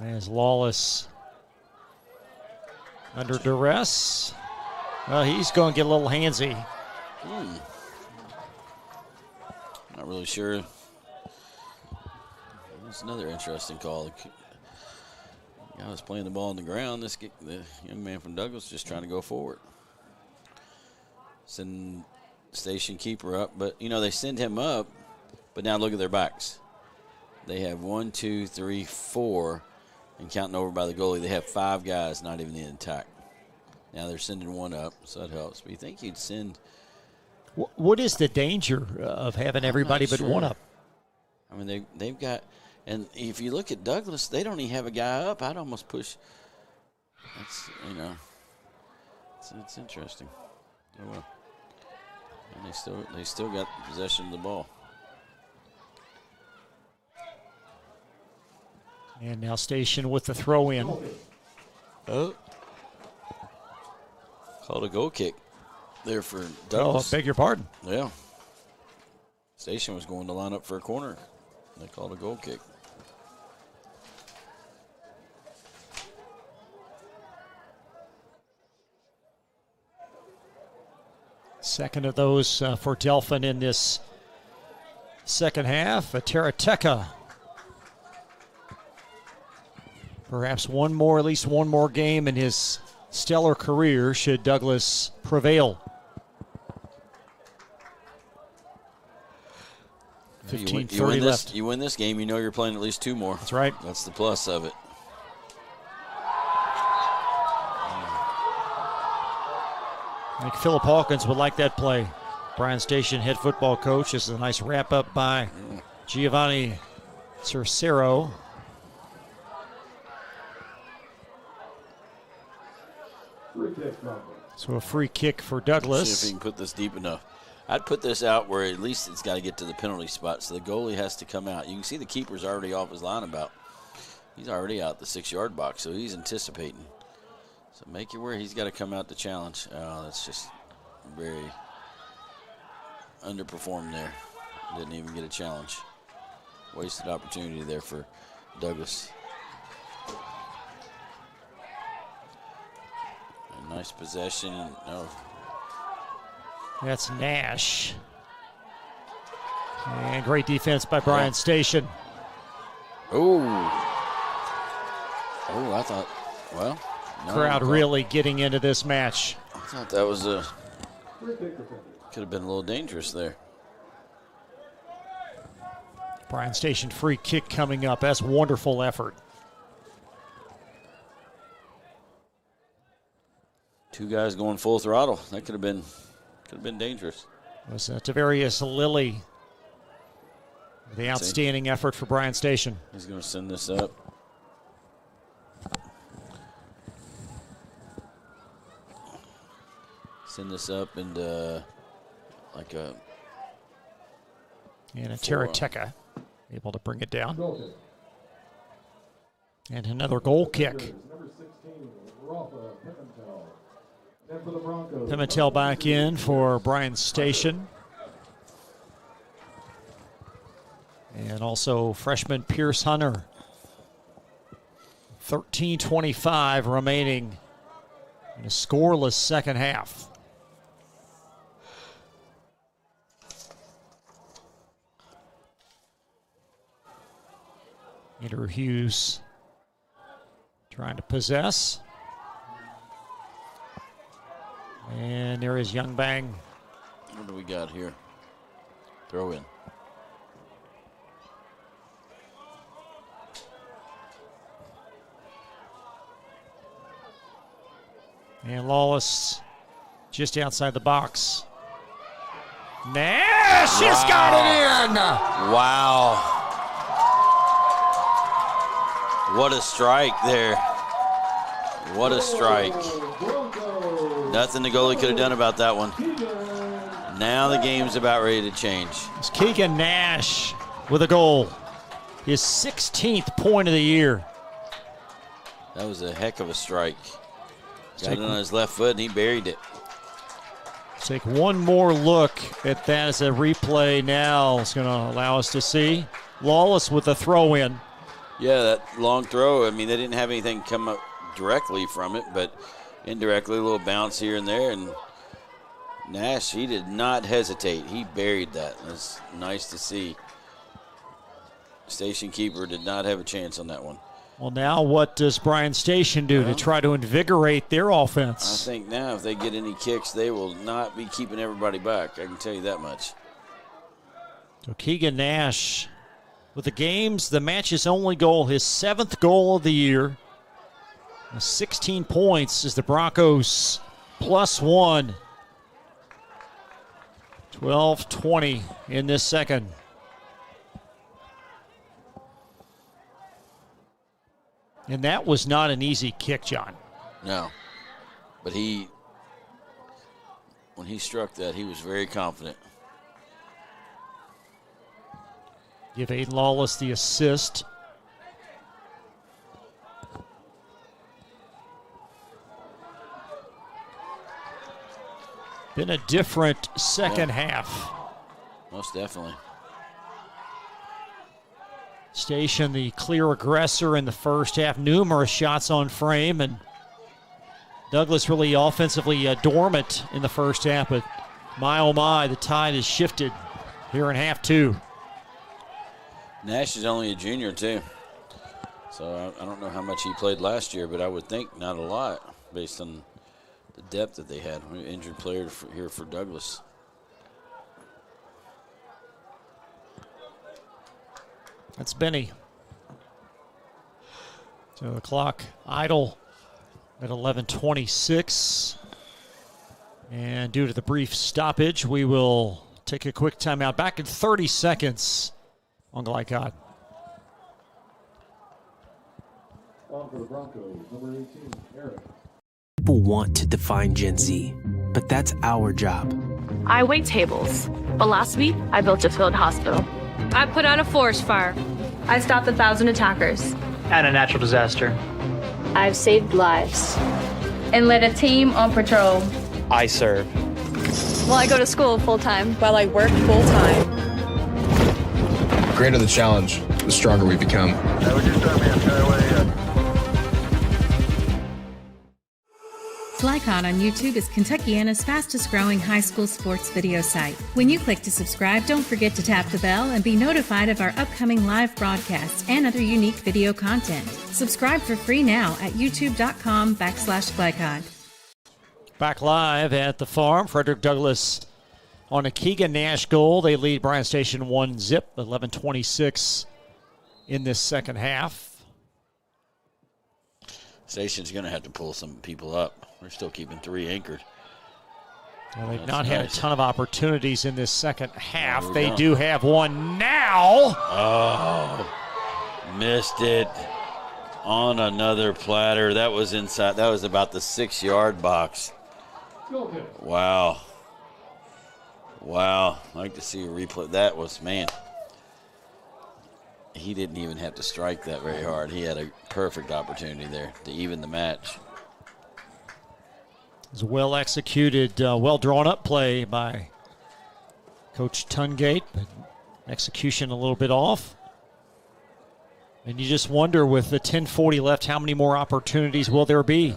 As Lawless under duress. Well, he's going to get a little handsy. Not really sure. That's another interesting call. The guy was playing the ball on the ground. The young man from Douglas just trying to go forward. Send station keeper up, but they send him up, but now look at their backs. They have 1, 2, 3, 4, and counting over by the goalie, they have 5 guys not even in attack. Now they're sending one up, so that helps. But you think you'd send. What is the danger of having everybody but one up? I mean, they've got, and if you look at Douglas, they don't even have a guy up. I'd almost push. That's it's interesting. Oh well. And they still got possession of the ball. And now Station with the throw in. Oh. Called a goal kick there for Douglas. Oh, beg your pardon. Yeah. Station was going to line up for a corner. They called a goal kick. Second of those for Delphin in this second half. Tarateca. Perhaps at least one more game in his stellar career should Douglas prevail. 15:30 left. You win this game, you're playing at least 2 more. That's right. That's the plus of it. I think Philip Hawkins would like that play. Bryan Station head football coach. This is a nice wrap up by Giovanni Cercero. So a free kick for Douglas. See if he can put this deep enough. I'd put this out where at least it's got to get to the penalty spot, so the goalie has to come out. You can see the keeper's already off his line about. He's already out the 6-yard box, so he's anticipating. So make it where he's got to come out to challenge. Oh, that's just very underperformed there. Didn't even get a challenge. Wasted opportunity there for Douglas. A nice possession. That's Nash. And great defense by Bryan Station. Oh, I thought, well. Crowd really getting into this match. I thought that was could have been a little dangerous there. Bryan Station free kick coming up. That's wonderful effort. 2 guys going full throttle. That could have been dangerous. It was Tavarius Lilly. The outstanding effort for Bryan Station. He's going to send this up. Send this up and like a. And a Tarateca able to bring it down. And another goal kick. Pimentel back in for Bryan Station. And also freshman Pierce Hunter. 13:25 remaining in a scoreless second half. Andrew Hughes trying to possess. And there is Youngbang. What do we got here? Throw in. And Lawless just outside the box. Nash has got it in. Wow. What a strike there. What a strike. Nothing the goalie could have done about that one. Now the game's about ready to change. It's Keegan Nash with a goal. His 16th point of the year. That was a heck of a strike. Got it on his left foot, and he buried it. Take one more look at that as a replay now. It's going to allow us to see Lawless with a throw in. Yeah, that long throw. I mean, they didn't have anything come up directly from it, but indirectly, a little bounce here and there. And Nash, he did not hesitate. He buried that. That's nice to see. Station keeper did not have a chance on that one. Well, now what does Bryan Station do to try to invigorate their offense? I think now if they get any kicks, they will not be keeping everybody back. I can tell you that much. So Keegan Nash with the match's only goal, his 7th goal of the year. 16 points as the Broncos +1. 12-20 in this second. And that was not an easy kick, John. No. But when he struck that, he was very confident. Give Aiden Lawless the assist. Been a different second half. Most definitely. Station, the clear aggressor in the first half. Numerous shots on frame, and Douglas really offensively dormant in the first half. But my, oh my, the tide has shifted here in half two. Nash is only a junior, too. So I don't know how much he played last year, but I would think not a lot based on the depth that they had. Injured player here for Douglas. That's Benny. So the clock idle at 11:26. And due to the brief stoppage, we will take a quick timeout. Back in 30 seconds on Glycod. On for the Broncos, number 18, Eric. People want to define Gen Z, but that's our job. I wait tables, but last week I built a field hospital. I put out a forest fire. I stopped 1,000 attackers. And a natural disaster. I've saved lives and led a team on patrol. I serve. Well, I go to school full-time while I work full-time. The greater the challenge, the stronger we become. Flycon on YouTube is Kentuckiana's fastest growing high school sports video site. When you click to subscribe, don't forget to tap the bell and be notified of our upcoming live broadcasts and other unique video content. Subscribe for free now at youtube.com/Flycon. Back live at the farm. Frederick Douglass on a Keegan Nash goal. They lead Bryan Station 1-0, 11:26 in this second half. Station's going to have to pull some people up. We're still keeping 3 anchored. Well, they've not had a ton of opportunities in this second half. They do have one now. Oh, missed it on another platter. That was inside. That was about the 6-yard box. Wow. Wow. I'd like to see a replay. That was, man. He didn't even have to strike that very hard. He had a perfect opportunity there to even the match. It was a well-executed, well-drawn-up play by Coach Tungate, but execution a little bit off. And you just wonder, with the 10:40 left, how many more opportunities will there be?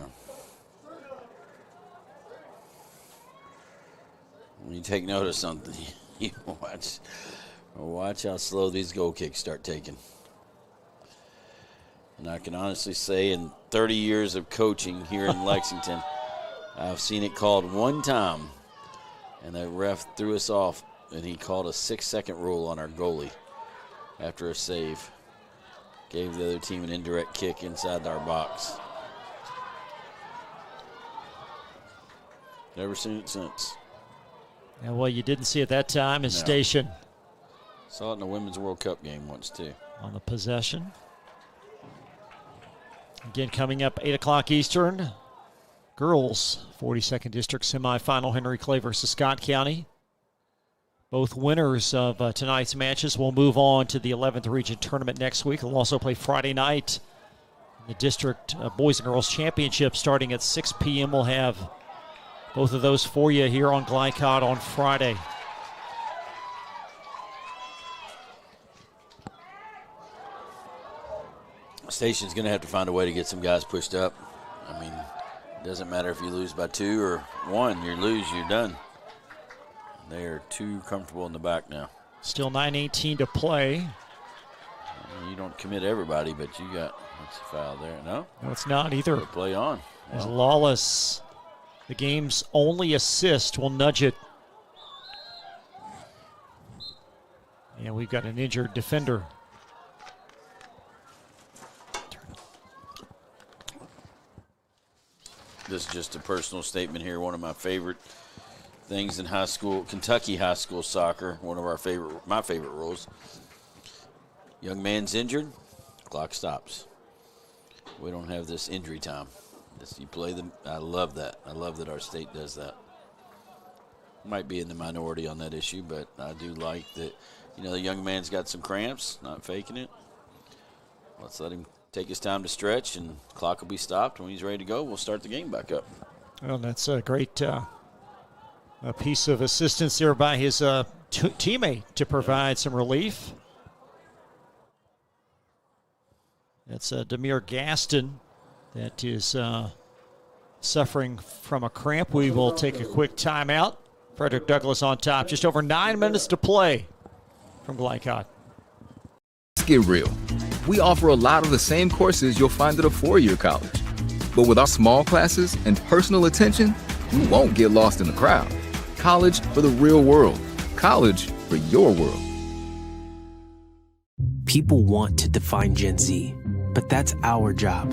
When you take notice of something, you watch how slow these goal kicks start taking. And I can honestly say, in 30 years of coaching here in Lexington, I've seen it called one time, and the ref threw us off, and he called a 6-second rule on our goalie after a save. Gave the other team an indirect kick inside our box. Never seen it since. And well, you didn't see it that time is Station. Saw it in the Women's World Cup game once, too. On the possession. Again, coming up 8 o'clock Eastern. Girls 42nd District Semifinal, Henry Clay versus Scott County. Both winners of tonight's matches will move on to the 11th Region Tournament next week. They'll also play Friday night The district boys and girls championship starting at 6 p.m. We'll have both of those for you here on Glycod on Friday. Station's going to have to find a way to get some guys pushed up. I mean, it doesn't matter if you lose by 2 or 1. You lose, you're done. They are too comfortable in the back now. Still 9:18 to play. I mean, you don't commit everybody, but you got, what's the foul there? No? No, it's not either. They'll play on. As Lawless, the game's only assist, will nudge it. And we've got an injured defender. This is just a personal statement here. One of my favorite things in high school, Kentucky high school soccer, one of my favorite rules. Young man's injured, clock stops. We don't have this injury time. You play them. I love that. I love that our state does that. Might be in the minority on that issue, but I do like that. You know, the young man's got some cramps, not faking it. Let's let him take his time to stretch, and the clock will be stopped. When he's ready to go, we'll start the game back up. Well, that's a great a piece of assistance there by his teammate to provide some relief. That's Demir Gaston that is suffering from a cramp. We will take a quick timeout. Frederick Douglass on top. Just over 9 minutes to play from Glycod. Let's get real. We offer a lot of the same courses you'll find at a four-year college. But with our small classes and personal attention, you won't get lost in the crowd. College for the real world. College for your world. People want to define Gen Z, but that's our job.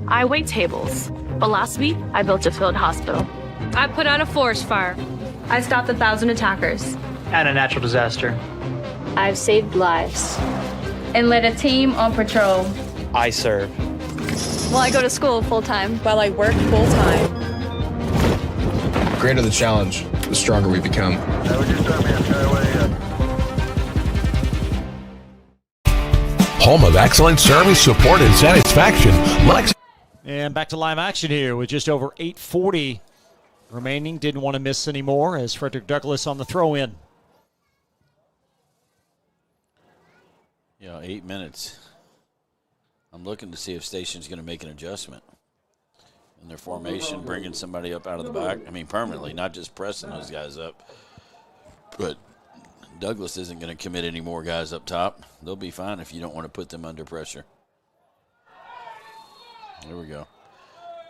I wait tables, but last week I built a field hospital. I put out a forest fire. I stopped 1,000 attackers. And a natural disaster. I've saved lives and led a team on patrol. I serve. Well, I go to school full-time while I work full-time. The greater the challenge, the stronger we become. Home of excellent service, support, and satisfaction. And back to live action here with just over 8:40 remaining. Didn't want to miss anymore as Frederick Douglass on the throw-in. 8 minutes. I'm looking to see if Station's going to make an adjustment in their formation, bringing somebody up out of the back. I mean, permanently, not just pressing those guys up. But Douglass isn't going to commit any more guys up top. They'll be fine if you don't want to put them under pressure. There we go.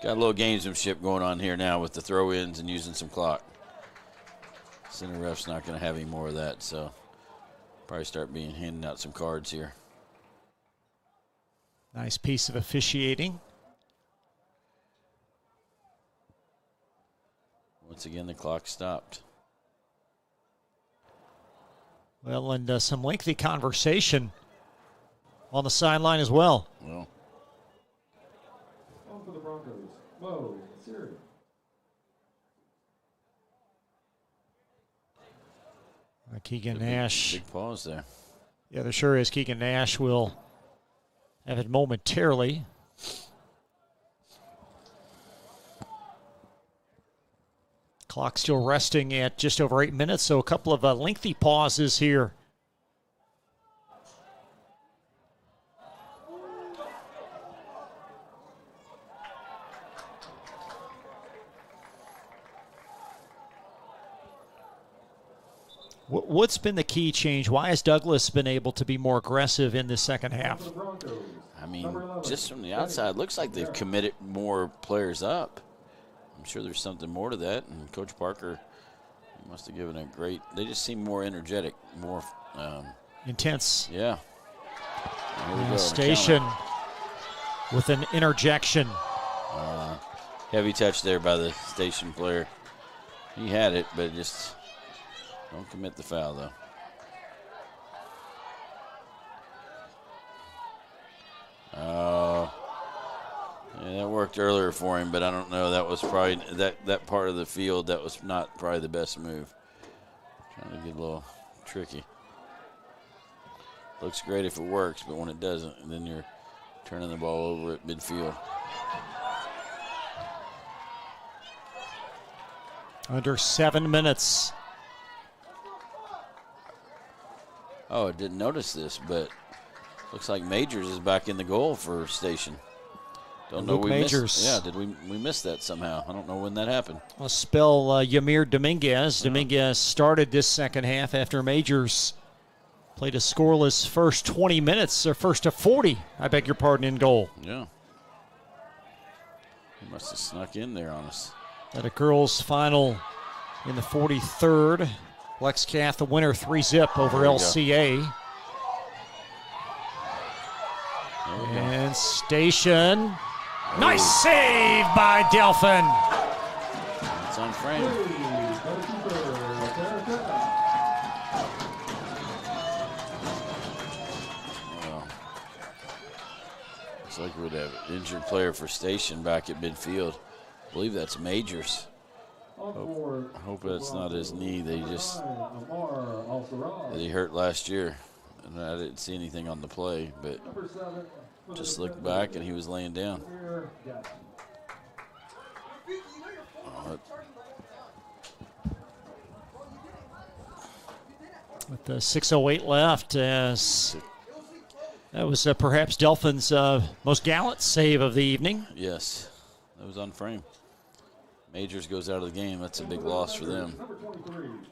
Got a little gamesmanship going on here now with the throw-ins and using some clock. Center ref's not going to have any more of that, so probably start handing out some cards here. Nice piece of officiating. Once again, the clock stopped. Well, and some lengthy conversation on the sideline as well. Well. On for the Broncos, Mo Siri. Keegan Nash. Big pause there. Yeah, there sure is. Keegan Nash will have it momentarily. Clock still resting at just over 8 minutes, so a couple of lengthy pauses here. What's been the key change? Why has Douglass been able to be more aggressive in the second half? I mean, just from the outside, it looks like they've committed more players up. I'm sure there's something more to that. And Coach Parker must have given a great – they just seem more energetic, more intense. Yeah. Here we go. Station with an interjection. Heavy touch there by the Station player. He had it, but just – don't commit the foul, though. Yeah, that worked earlier for him, but I don't know. That was probably that part of the field. That was not probably the best move. Trying to get a little tricky. Looks great if it works, but when it doesn't, then you're turning the ball over at midfield. Under 7 minutes. Oh, I didn't notice this, but looks like Majors is back in the goal for Station. Don't know Luke we Majors. missed. Yeah, did we missed that somehow? I don't know when that happened. I'll spell Yamir Dominguez. Dominguez started this second half after Majors played a scoreless first 20 minutes, or first to 40, I beg your pardon, in goal. Yeah. He must have snuck in there on us. At a girls' final in the 43rd. Lexcath, the winner, 3-0 over LCA. And Station. Nice save by Delphin. It's on frame. Well, looks like we'd have an injured player for Station back at midfield. I believe that's Majors. Hope that's not his knee. That he hurt last year. And I didn't see anything on the play, but just looked back and he was laying down. With the 6:08 left, as that was perhaps Delphin's most gallant save of the evening. Yes, that was on frame. Majors goes out of the game. That's a big loss for them.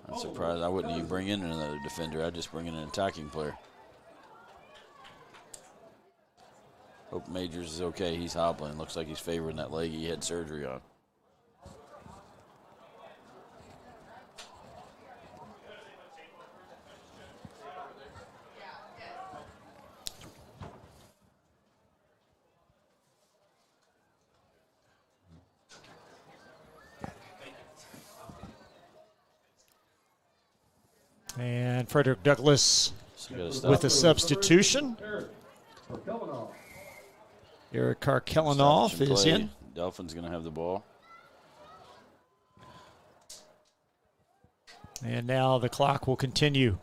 I'm surprised. I wouldn't even bring in another defender. I'd just bring in an attacking player. Hope Majors is okay. He's hobbling. Looks like he's favoring that leg he had surgery on. And Frederick Douglass with a substitution. Eric Karkelinoff is in. Delphin's going to have the ball. And now the clock will continue.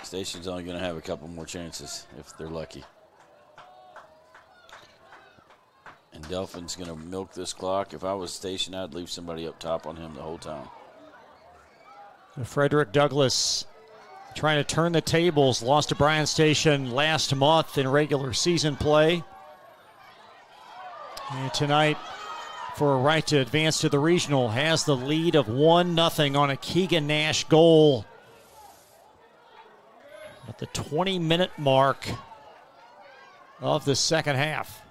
Station's only going to have a couple more chances if they're lucky. And Delphin's going to milk this clock. If I was Station, I'd leave somebody up top on him the whole time. Frederick Douglass trying to turn the tables. Lost to Bryan Station last month in regular season play. And tonight, for a right to advance to the regional, has the lead of 1-0 on a Keegan Nash goal at the 20-minute mark of the second half.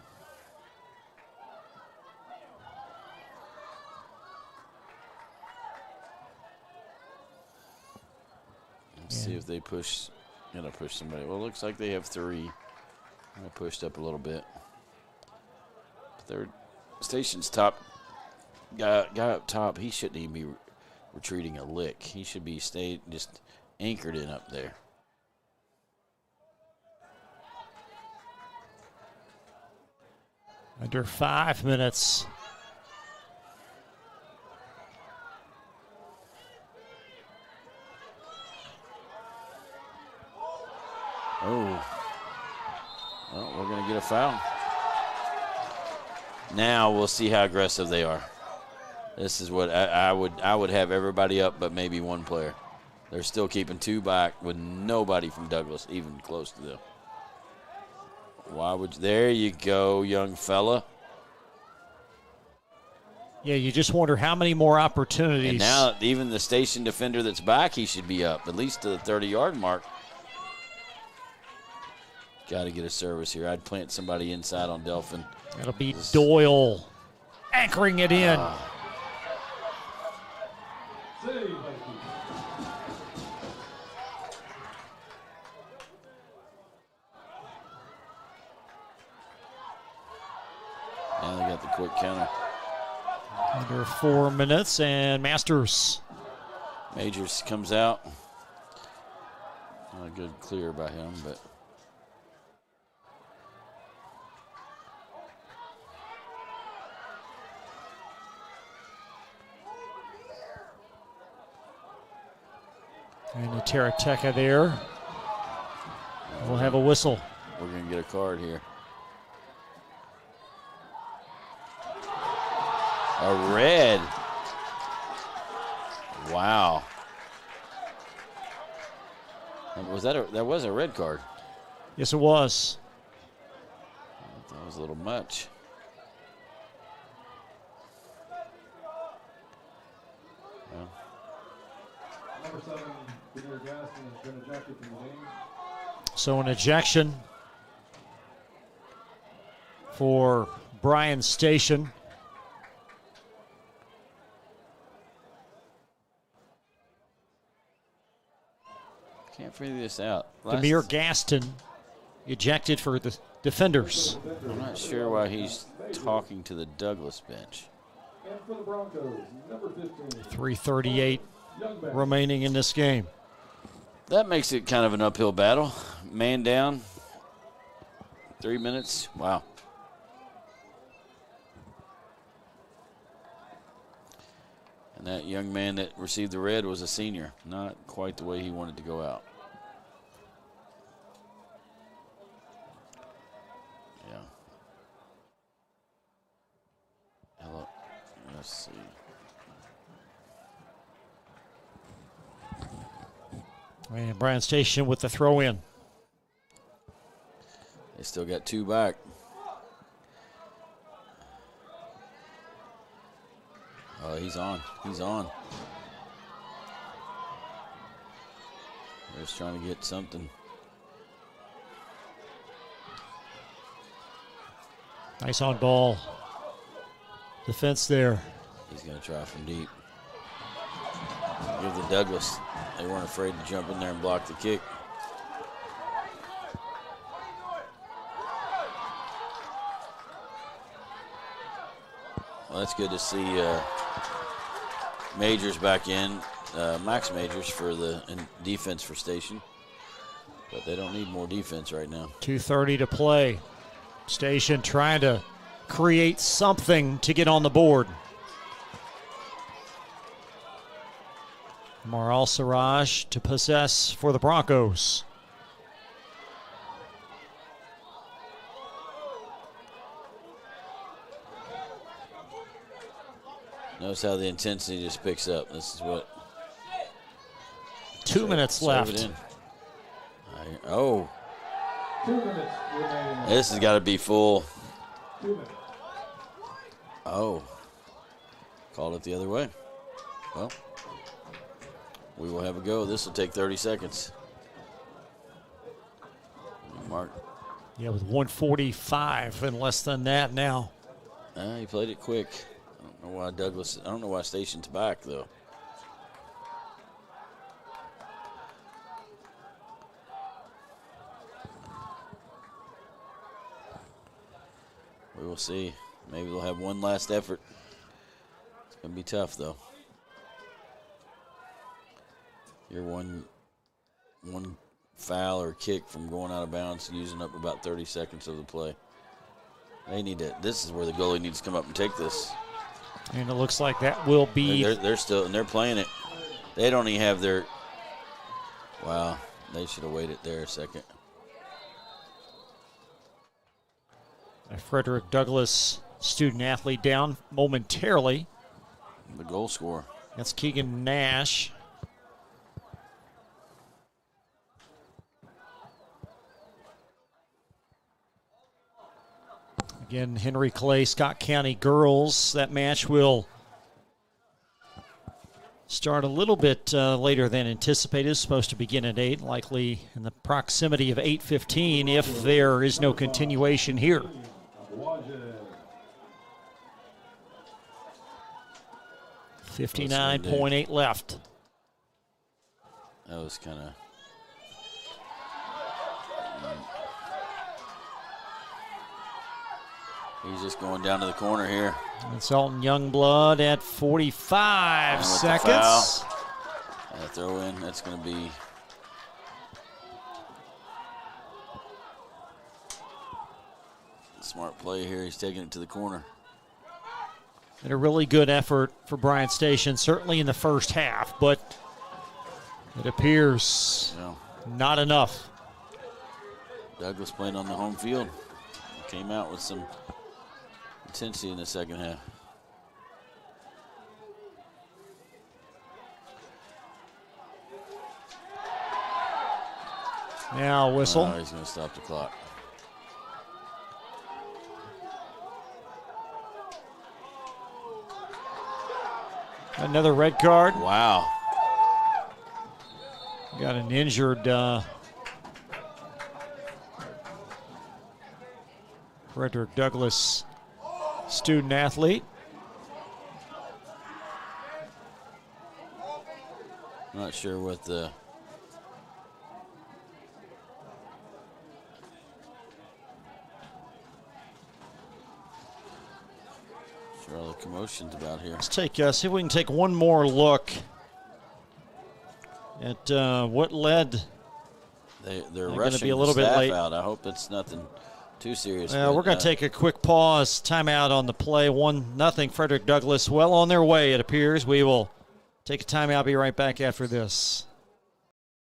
Let's see if they push somebody. Well, it looks like they have 3. I pushed up a little bit. Third Station's top guy up top. He shouldn't even be retreating a lick. He should be just anchored in up there. Under 5 minutes. Oh, well, we're going to get a foul. Now we'll see how aggressive they are. This is what I would have everybody up but maybe one player. They're still keeping 2 back with nobody from Douglas even close to them. Why would you? There you go, young fella. Yeah, you just wonder how many more opportunities. And now even the Station defender that's back, he should be up at least to the 30-yard mark. Got to get a service here. I'd plant somebody inside on Delphin. That'll be Doyle anchoring it in. Now they got the quick counter. Under 4 minutes, and Masters. Majors comes out. Not a good clear by him, but. And the Tarateca there We'll have a whistle. We're going to get a card here. A red. Wow. That was a red card? Yes, it was. That was a little much. Well. Number 7, Peter Gaston has been ejected from the game. So an ejection for Bryan Station. Can't figure this out. Demir Gaston ejected for the defenders. I'm not sure why he's talking to the Douglas bench. And for the Broncos, number 15. 3:38 remaining in this game. That makes it kind of an uphill battle. Man down. 3 minutes. Wow. And that young man that received the red was a senior. Not quite the way he wanted to go out. Yeah. Hello. Let's see. And Bryan Station with the throw in. They still got 2 back. Oh, he's on. He's on. They're just trying to get something. Nice on ball. Defense there. He's going to try from deep. Give the Douglas. They weren't afraid to jump in there and block the kick. Well, that's good to see Majors back in, Max Majors for the defense for Station. But they don't need more defense right now. 2:30 to play. Station trying to create something to get on the board. Maral Siraj to possess for the Broncos. Notice how the intensity just picks up. This is what. 2 minutes left. Oh. 2 minutes remaining. This has got to be full. 2 minutes. Oh. Called it the other way. Well, we will have a go. This will take 30 seconds. Mark. Yeah, with 1:45 and less than that now. He played it quick. I don't know why Station's back, though. We will see. Maybe they'll have one last effort. It's going to be tough, though. You're one foul or kick from going out of bounds, using up about 30 seconds of the play. They need to. This is where the goalie needs to come up and take this. And it looks like that will be. They're still, and they're playing it. They don't even have their. Wow, they should have waited there a second. Frederick Douglass, student athlete, down momentarily. The goal scorer. That's Keegan Nash. Again, Henry Clay, Scott County girls. That match will start a little bit later than anticipated. It's supposed to begin at 8, likely in the proximity of 8:15 if there is no continuation here. 59.8 left. That was kind of. He's just going down to the corner here. It's Alton Youngblood at 45 seconds. And a throw in. That's going to be. Smart play here. He's taking it to the corner. And a really good effort for Bryan Station, certainly in the first half, but it appears not enough. Douglas playing on the home field. Came out with some intensity in the second half. Now whistle. Oh, he's going to stop the clock. Another red card. Wow. Got an injured Frederick Douglass student athlete. Not sure what the all the commotion's about here. Let's take see if we can take one more look at what led. They're rushing be a little the bit staff late. out. I hope it's nothing too serious. We're going to take a quick pause. Timeout on the play. 1-0 Frederick Douglass. Well on their way, it appears. We will take a timeout. Be right back after this.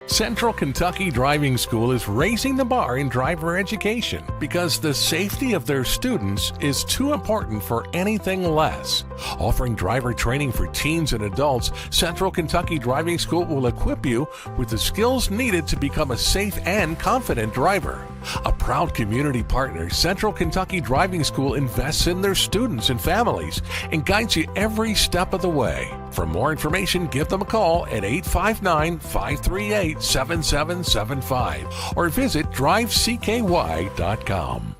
Central Kentucky Driving School is raising the bar in driver education because the safety of their students is too important for anything less. Offering driver training for teens and adults, Central Kentucky Driving School will equip you with the skills needed to become a safe and confident driver. A proud community partner, Central Kentucky Driving School invests in their students and families and guides you every step of the way. For more information, give them a call at 859-538-7775 or visit drivecky.com.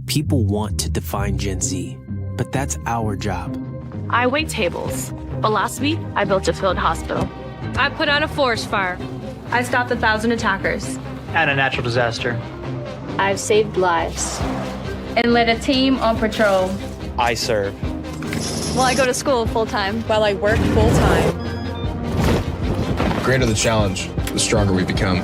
People want to define Gen Z, but that's our job. I wait tables, but last week I built a field hospital. I put out a forest fire. I stopped 1,000 attackers. And a natural disaster. I've saved lives and led a team on patrol. I serve. Well, I go to school full-time while I work full-time. The greater the challenge, the stronger we become.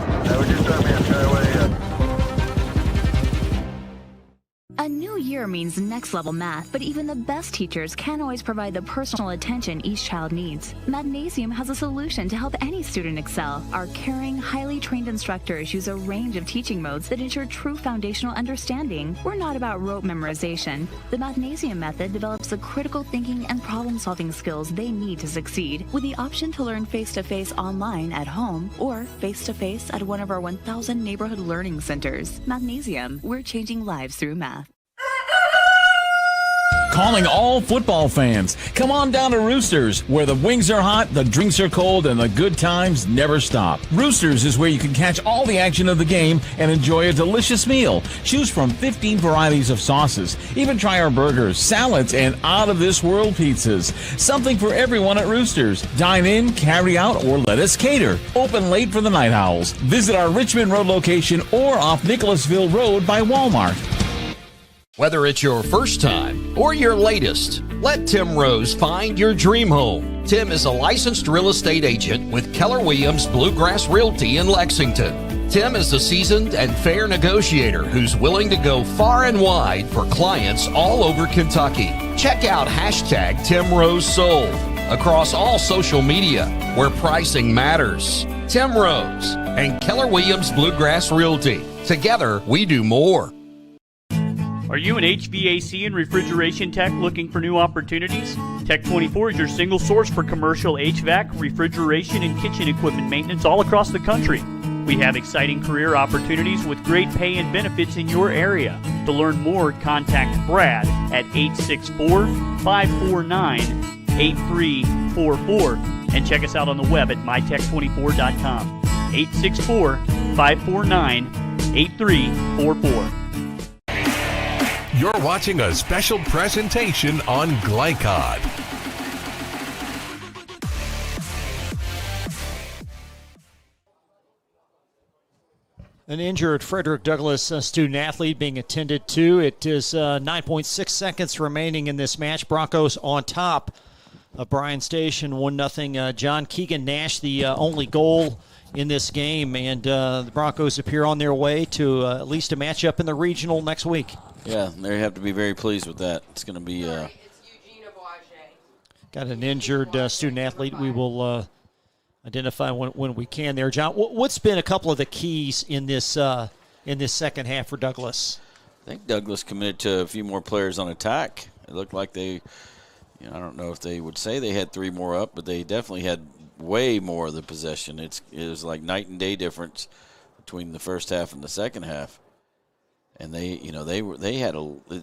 A new year means next level math, but even the best teachers can't always provide the personal attention each child needs. Magnesium has a solution to help any student excel. Our caring, highly trained instructors use a range of teaching modes that ensure true foundational understanding. We're not about rote memorization. The Magnesium method develops the critical thinking and problem solving skills they need to succeed, with the option to learn face-to-face online at home or face-to-face at one of our 1,000 neighborhood learning centers. Magnesium, we're changing lives through math. Calling all football fans. Come on down to Roosters, where the wings are hot, the drinks are cold, and the good times never stop. Roosters is where you can catch all the action of the game and enjoy a delicious meal. Choose from 15 varieties of sauces. Even try our burgers, salads, and out-of-this-world pizzas. Something for everyone at Roosters. Dine in, carry out, or let us cater. Open late for the Night Owls. Visit our Richmond Road location or off Nicholasville Road by Walmart. Whether it's your first time or your latest, let Tim Rose find your dream home. Tim is a licensed real estate agent with Keller Williams Bluegrass Realty in Lexington. Tim is a seasoned and fair negotiator who's willing to go far and wide for clients all over Kentucky. Check out hashtag Tim Rose Sold across all social media where pricing matters. Tim Rose and Keller Williams Bluegrass Realty. Together, we do more. Are you an HVAC and refrigeration tech looking for new opportunities? Tech 24 is your single source for commercial HVAC, refrigeration, and kitchen equipment maintenance all across the country. We have exciting career opportunities with great pay and benefits in your area. To learn more, contact Brad at 864-549-8344 and check us out on the web at mytech24.com. 864-549-8344. You're watching a special presentation on Glycod. An injured Frederick Douglass student athlete being attended to. It is 9.6 seconds remaining in this match. Broncos on top of Bryan Station, 1-0. John Keegan Nash, the only goal in this game, and the Broncos appear on their way to at least a matchup in the regional next week. Yeah, they have to be very pleased with that. It's going to be got an injured student athlete. We will identify when we can there. John, what's been a couple of the keys in this in this second half for Douglas. I think Douglas committed to a few more players on attack. It looked like they, I don't know if they would say they had 3 more up, but they definitely had way more of the possession. It was like night and day difference between the first half and the second half. And they had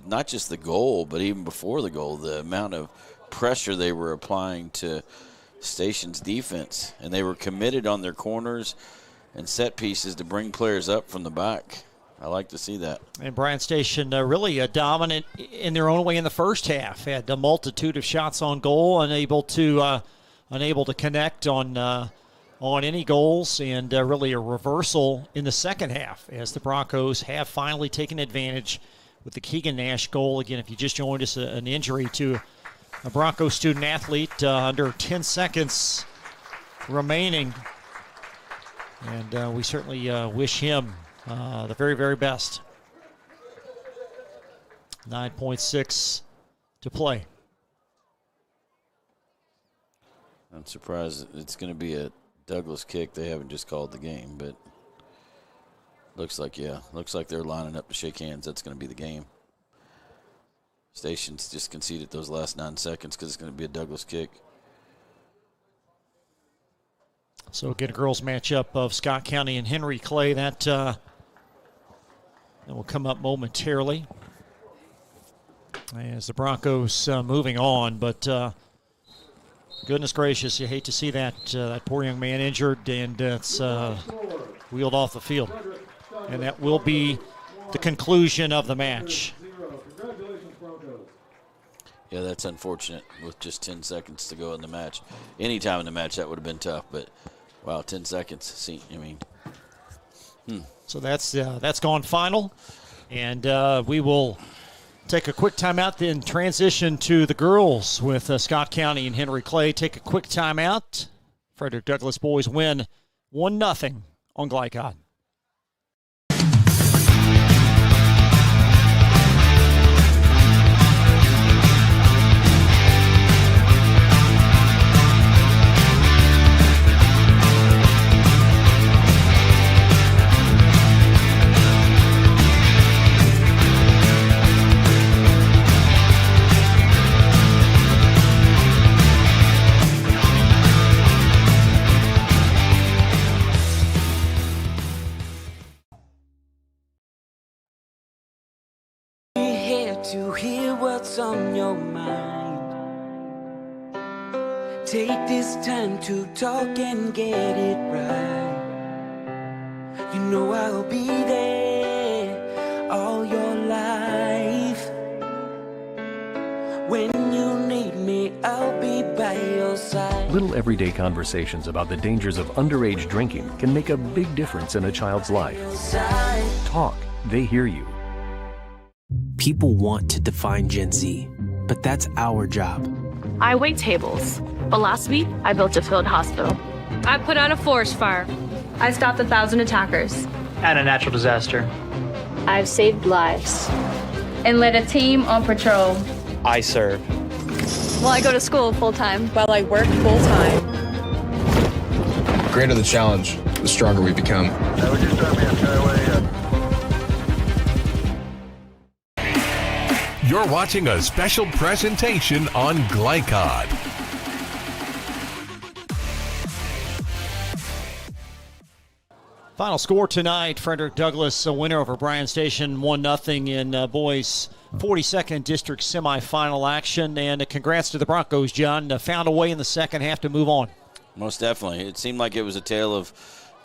not just the goal, but even before the goal, the amount of pressure they were applying to Station's defense, and they were committed on their corners and set pieces to bring players up from the back. I like to see that. And Bryan Station really dominant in their own way in the first half. Had a multitude of shots on goal, unable to connect on any goals, and really a reversal in the second half as the Broncos have finally taken advantage with the Keegan Nash goal. Again, if you just joined us, an injury to a Broncos student athlete under 10 seconds remaining. And we certainly wish him the very, very best. 9.6 to play. I'm surprised it's going to be a Douglas kick. They haven't just called the game, but looks like they're lining up to shake hands. That's going to be the game. Station's just conceded those last 9 seconds because it's going to be a Douglas kick. So again, a girls matchup of Scott County and Henry Clay. That will come up momentarily as the Broncos moving on. But goodness gracious, you hate to see that poor young man injured, and it's wheeled off the field. And that will be the conclusion of the match. Yeah, that's unfortunate with just 10 seconds to go in the match. Any time in the match, that would have been tough, but wow, 10 seconds. So that's gone final, and we will take a quick timeout, then transition to the girls with Scott County and Henry Clay. Take a quick timeout. Frederick Douglass boys win 1-0 on Glycod. To hear what's on your mind. Take this time to talk and get it right. You know I'll be there all your life. When you need me, I'll be by your side. Little everyday conversations about the dangers of underage drinking can make a big difference in a child's life. Talk, they hear you. People want to define Gen Z, but that's our job. I wait tables, but last week I built a field hospital. I put out a forest fire. I stopped 1,000 attackers. And a natural disaster. I've saved lives and led a team on patrol. I serve. Well, I go to school full-time while I work full-time. The greater the challenge, the stronger we become. You're watching a special presentation on Glycod. Final score tonight, Frederick Douglass a winner over Bryan Station, 1-0 in boys 42nd District semifinal action. And congrats to the Broncos, John. Found a way in the second half to move on. Most definitely. It seemed like it was a tale of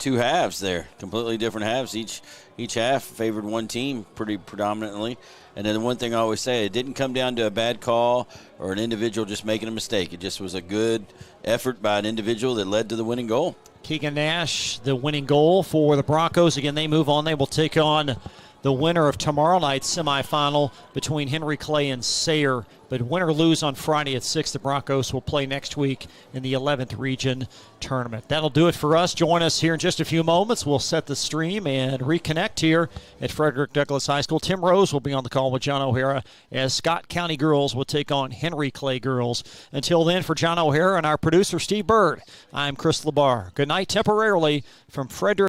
two halves there, completely different halves. Each half favored one team pretty predominantly. And then the one thing I always say, it didn't come down to a bad call or an individual just making a mistake. It just was a good effort by an individual that led to the winning goal. Keegan Nash, the winning goal for the Broncos. Again, they move on. They will take on the winner of tomorrow night's semifinal between Henry Clay and Sayre. But win or lose on Friday at 6, the Broncos will play next week in the 11th Region Tournament. That'll do it for us. Join us here in just a few moments. We'll set the stream and reconnect here at Frederick Douglass High School. Tim Rose will be on the call with John O'Hara as Scott County girls will take on Henry Clay girls. Until then, for John O'Hara and our producer, Steve Bird, I'm Chris LeBar. Good night temporarily from Frederick.